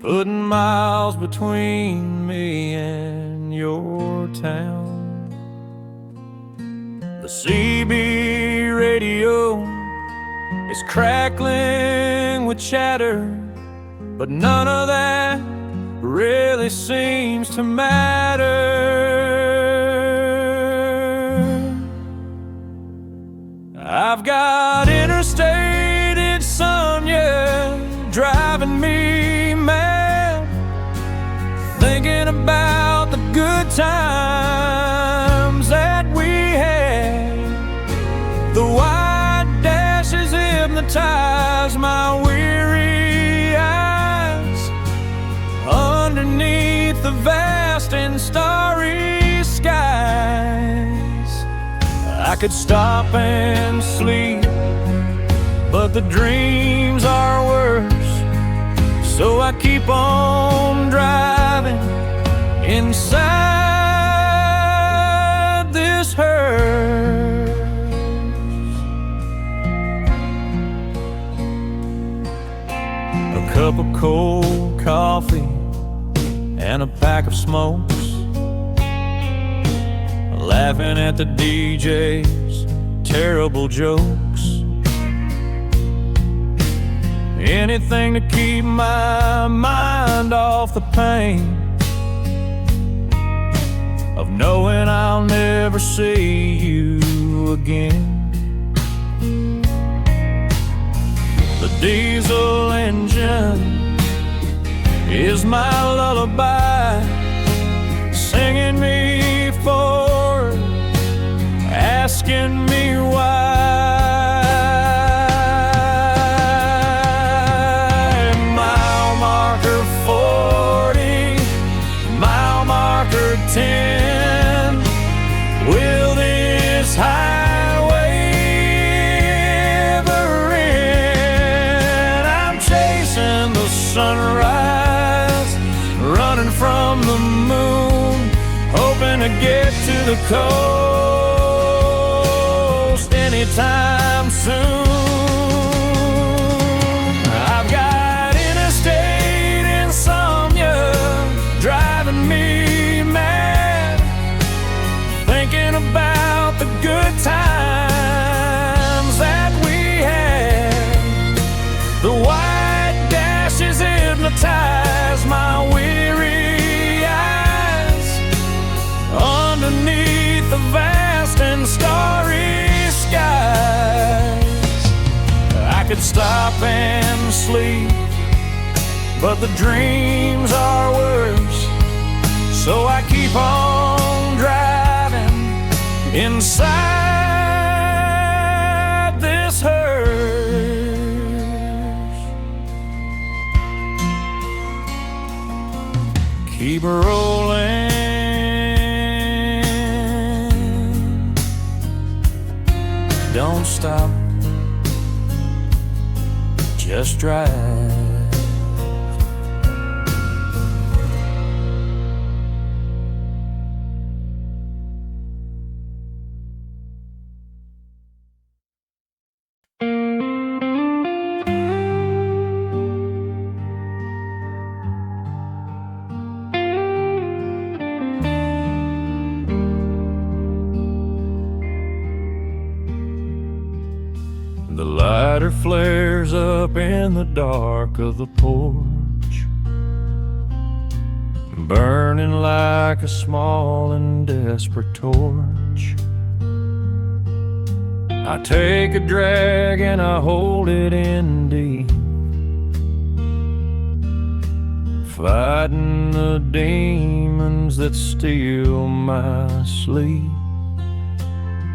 putting miles between me and your town. The CB radio is crackling with chatter, but none of that really seems to matter. I've got interstate insomnia driving me mad, thinking about the good times that we had. The wide dashes hypnotize my weary eyes underneath the vast and starry skies. I could stop and sleep, but the dreams are worse, so I keep on driving inside this hearse. A cup of cold coffee and a pack of smokes, laughing at the DJ's terrible jokes. Anything to keep my mind off the pain of knowing I'll never see you again. The diesel engine is my lullaby, singing me forward, asking me why. Mile marker 40, mile marker 10, will this highway ever end? I'm chasing the sunrise, running from the moon, hoping to get to the coast anytime soon. I've got interstate insomnia driving me mad, thinking about the good times that we had. The hypnotize my weary eyes underneath the vast and starry skies. I could stop and sleep, but the dreams are worse, so I keep on driving inside this hearse. Keep rolling, don't stop, just drive. The lighter flares up in the dark of the porch, burning like a small and desperate torch. I take a drag and I hold it in deep, fighting the demons that steal my sleep.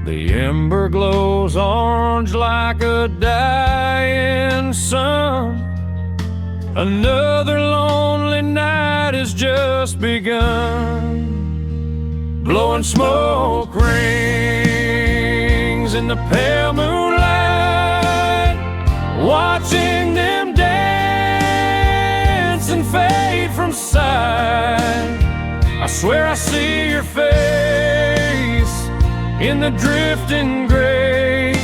The ember glows orange like a dying sun. Another lonely night has just begun. Blowing smoke rings in the pale moonlight, watching them dance and fade from sight. I swear I see your face in the drifting gray,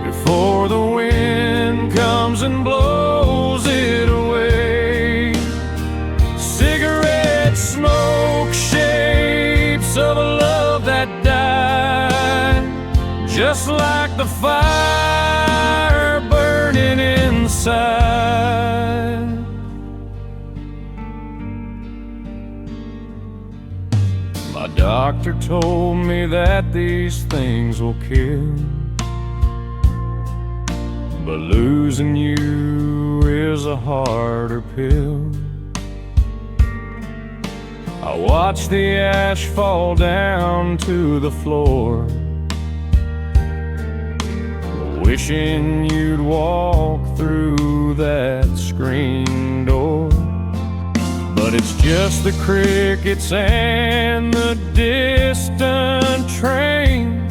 before the wind comes and blows it away. Cigarette smoke, shapes of a love that died, just like the fire burning inside. My doctor told me that these things will kill, but losing you is a harder pill. I watch the ash fall down to the floor, wishing you'd walk through that screen door. But it's just the crickets and the distant train,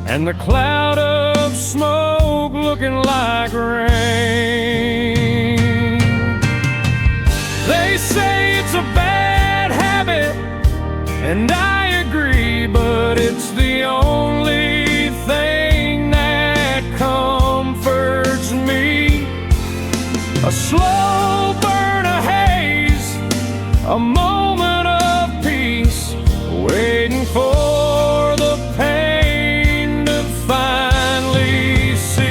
and the cloud of smoke looking like rain. They say it's a bad habit, and I agree, but it's the only thing that comforts me. A slow burn of haze, a moment of peace, waiting for the pain to finally cease.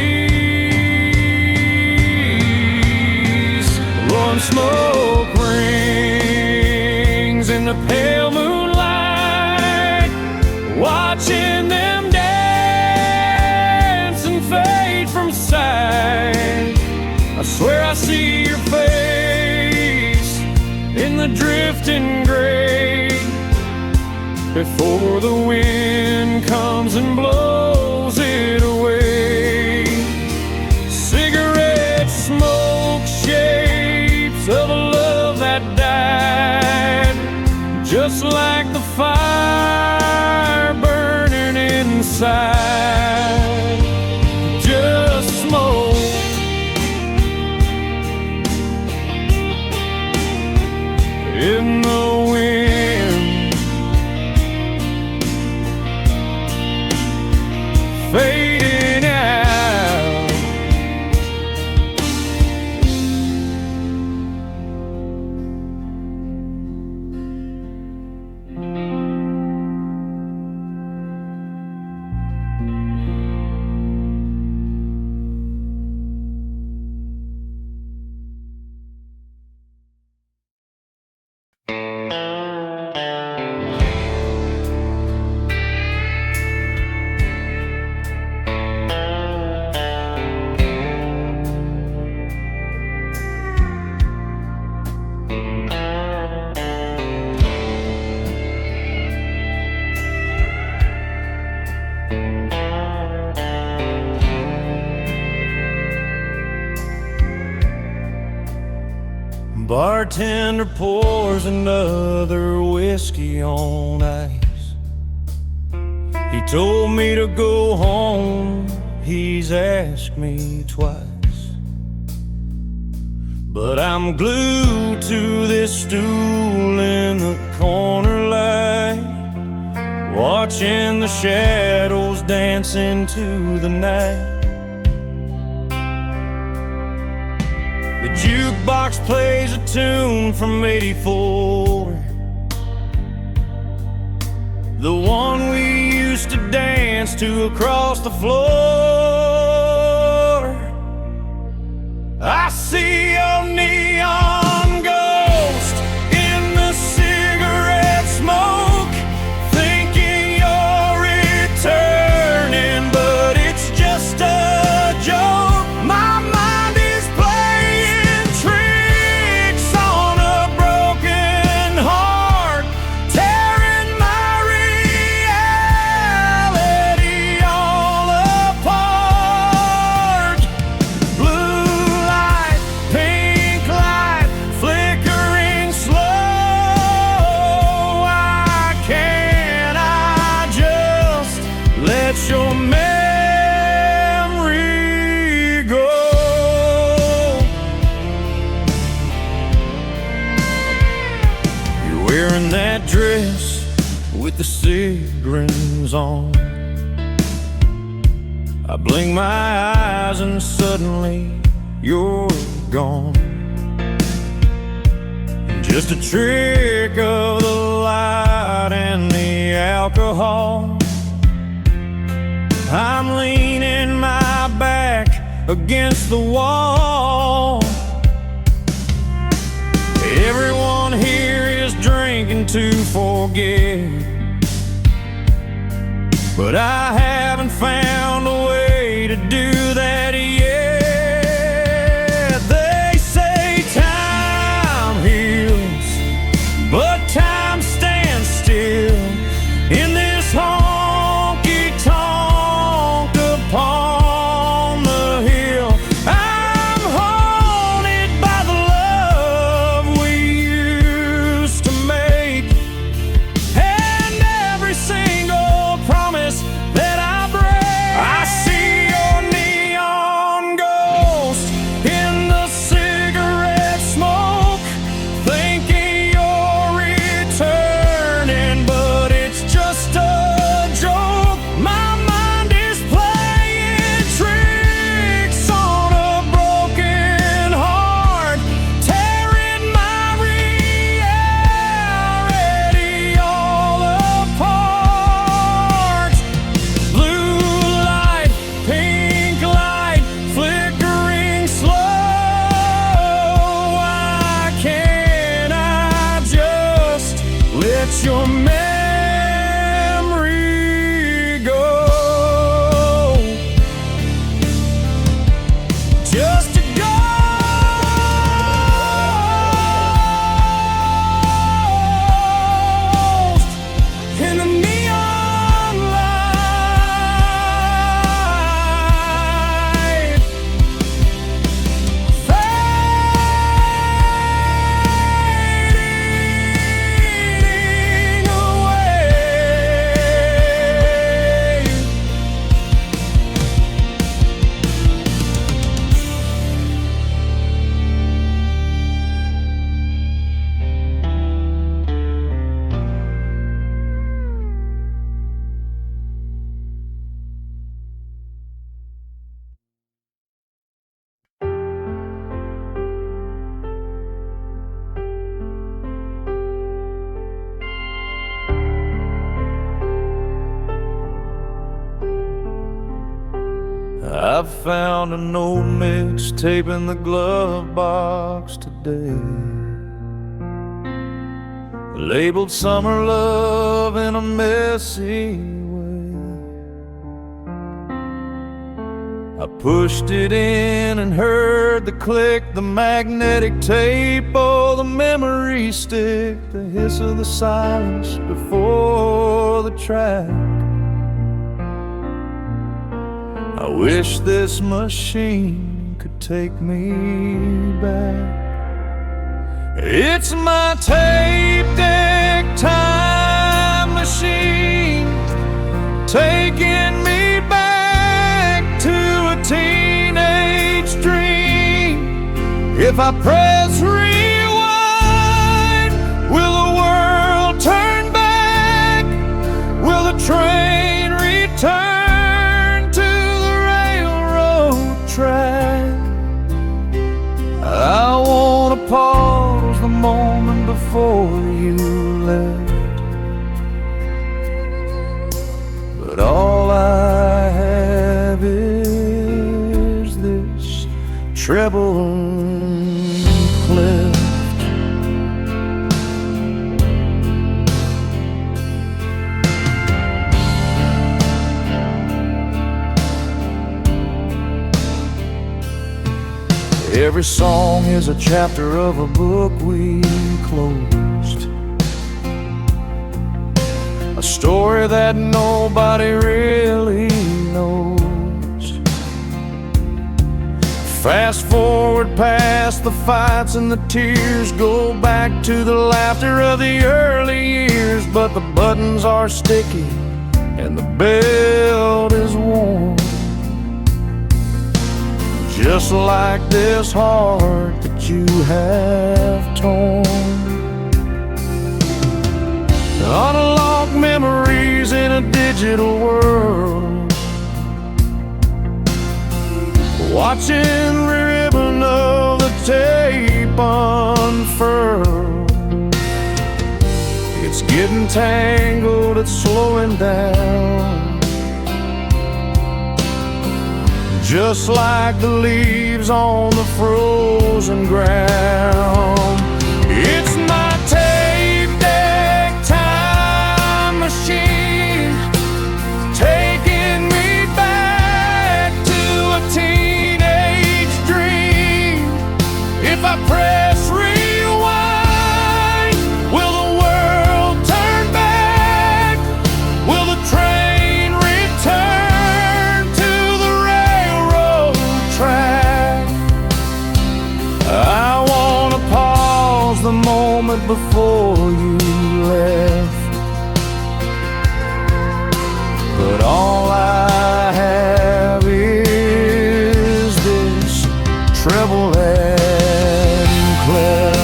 Blowing smoke rings in the pale moonlight, watching them dance and fade from sight. I swear I see your face in the drifting gray, before the wind comes and blows it away. Cigarette smoke, shapes of a love that died, just like the fire burning inside. Just smoke in the wind, fading out. Bartender pours another whiskey on ice. He told me to go home, he's asked me twice. But I'm glued to this stool in the corner light, watching the shadows dance into the night. The jukebox plays a tune from '84, the one we used to dance to across the floor. I see your neon ghost in the cigarette smoke, thinking you're returning, but it's just a joke. My mind is playing tricks on a broken heart, tearing my reality all apart. Blue light, pink light, flickering slow. Why can't I just let your memory go? You're wearing that dress with the cig rings on. I blink my eyes and suddenly you're gone. Just a trick of the light and the alcohol. I'm leaning my back against the wall. Everyone here is drinking to forget, but I haven't found a way to do that yet. They say time heals, but time stands still in this honky-tonk upon the hill. I'm haunted by the love we used to make, and every single promise that I break. I see your neon ghost in the cigarette smoke, thinking you're returning, but it's just a joke. My mind is playing tricks on a broken heart, tearing my reality all apart. Blue light, pink light, flickering slow. Why can't I just let your memory go? Just a ghost in the neon light, fading away. I found an old mixtape in the glove box today, labeled Summer Love in a messy way. I pushed it in and heard the click, the magnetic tape, oh, the memory stick, the hiss of the silence before the track. I wish this machine could take me back. It's my tape deck time machine, taking me back to a teenage dream. If I press rewind, will the world turn back? Will the train return to the railroad track? I wanna pause the moment before you left, but all I have is this treble and clef. Every song is a chapter of a book we closed, a story that nobody really knows. Fast forward past the fights and the tears, go back to the laughter of the early years, but the buttons are sticky and the belt is worn, just like this heart that you have torn. Unlock memories in a digital world, watching the ribbon of the tape unfurl. It's getting tangled, it's slowing down, just like the leaves on the frozen ground. It's my tape deck time machine, taking me back to a teenage dream. If I press rewind, will the world turn back? Will the train return to the track? I wanna pause the moment before you left, but all I have is this treble and clef.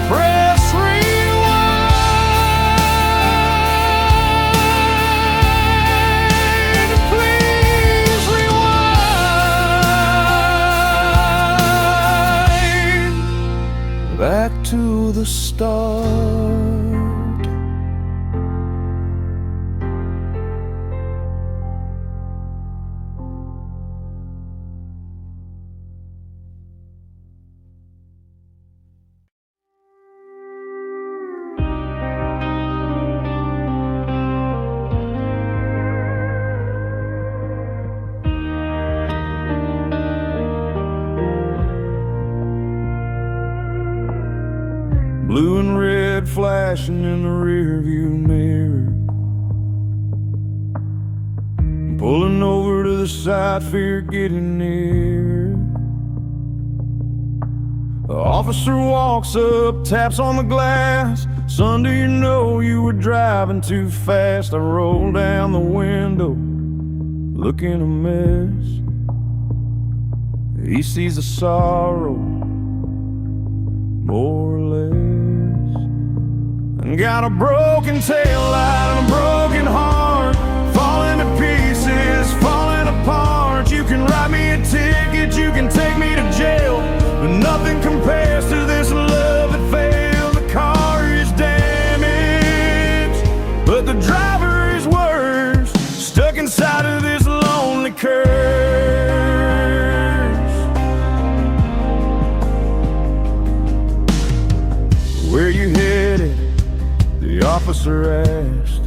Press rewind, please rewind back to the start. Blue and red flashing in the rearview mirror, pulling over to the side, fear getting near. The officer walks up, taps on the glass. Son, do you know you were driving too fast? I roll down the window, looking a mess. He sees the sorrow, more or less. Got a broken taillight and a broken heart, falling to pieces, falling apart. You can write me a ticket, you can take me to jail, but nothing compares to this love that failed. The car is damaged, but the driver is worse, stuck inside of this lonely curse. Where you headed? The officer asked.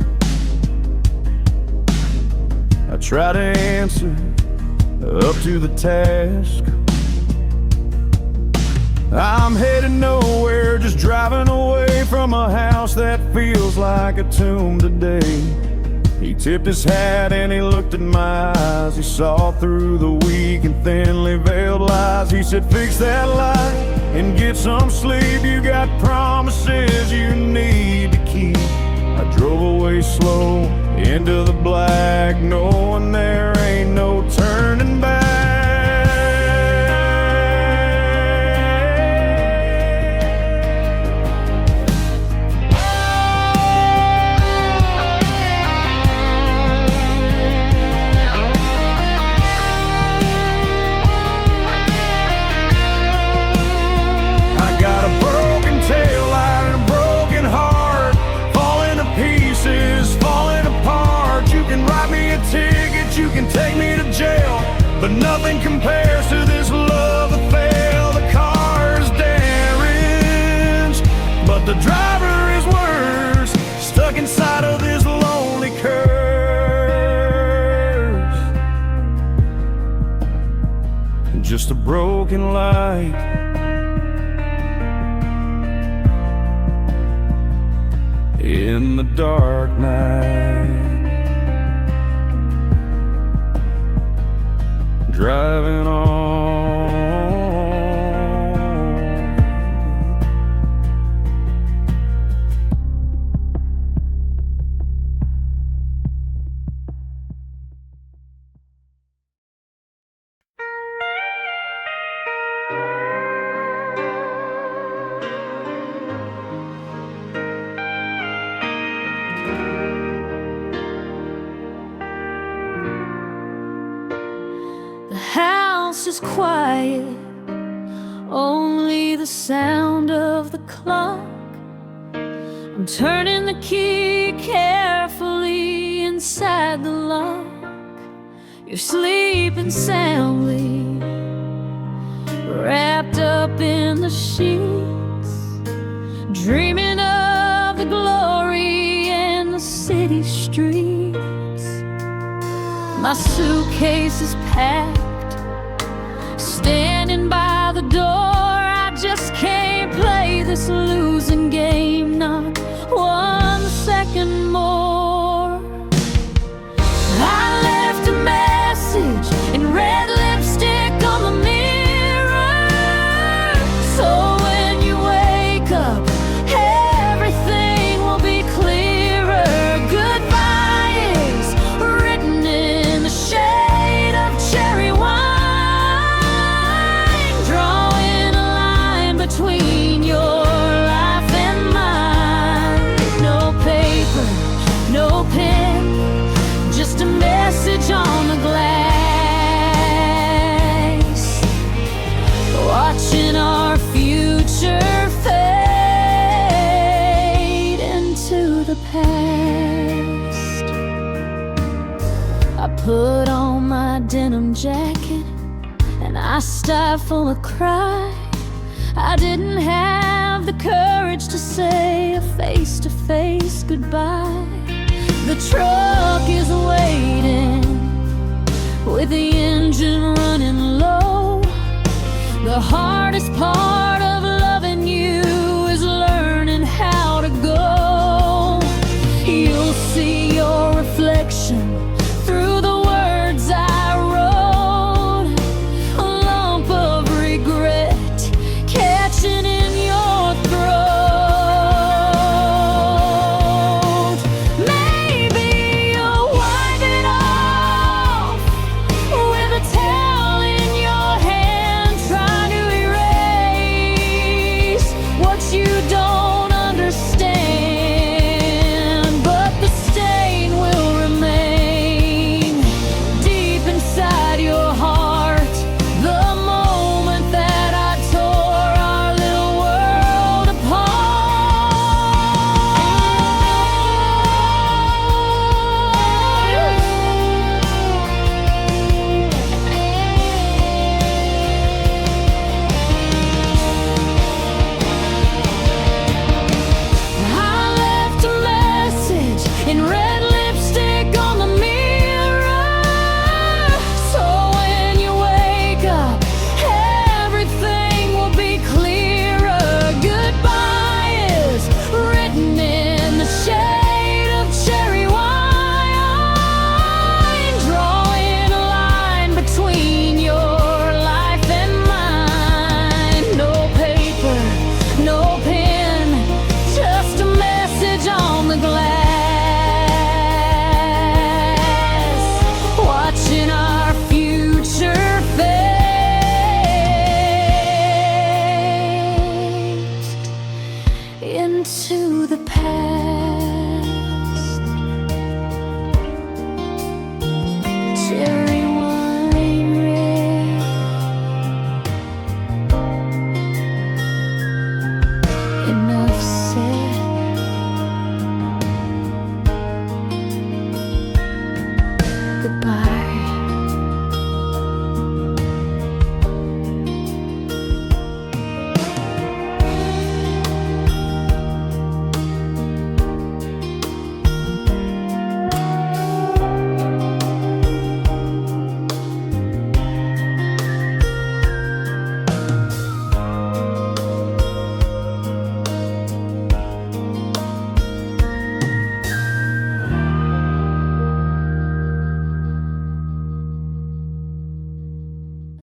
I try to answer, up to the task. I'm headed nowhere, just driving away from a house that feels like a tomb today. He tipped his hat and he looked in my eyes. He saw through the weak and thinly veiled lies He said, fix that light and get some sleep. You got promises you need to keep. I drove away slow into the black, knowing there ain't no turning back. You can take me to jail, but nothing compares to this love affair. The car's damaged, but the driver is worse, stuck inside of this lonely curse. Just a broken light, in the dark night, driving on. House is quiet, only the sound of the clock. I'm turning the key carefully inside the lock. You're sleeping soundly, wrapped up in the sheets, dreaming of the glory and the city streets. My suitcase is packed, standing by the door. I just can't play this losing game, not 1 second more. I left a message in red lipstick on the mirror, so when you wake up, everything will be clearer. Goodbye is written in the shade of cherry wine, drawing a line between your life and mine. No paper, no pen, just a message on the glass, watching our future fade into the past. I put on my denim jacket and I stifle a cry. I didn't have the courage to say a face-to-face goodbye. The truck is waiting with the engine running low.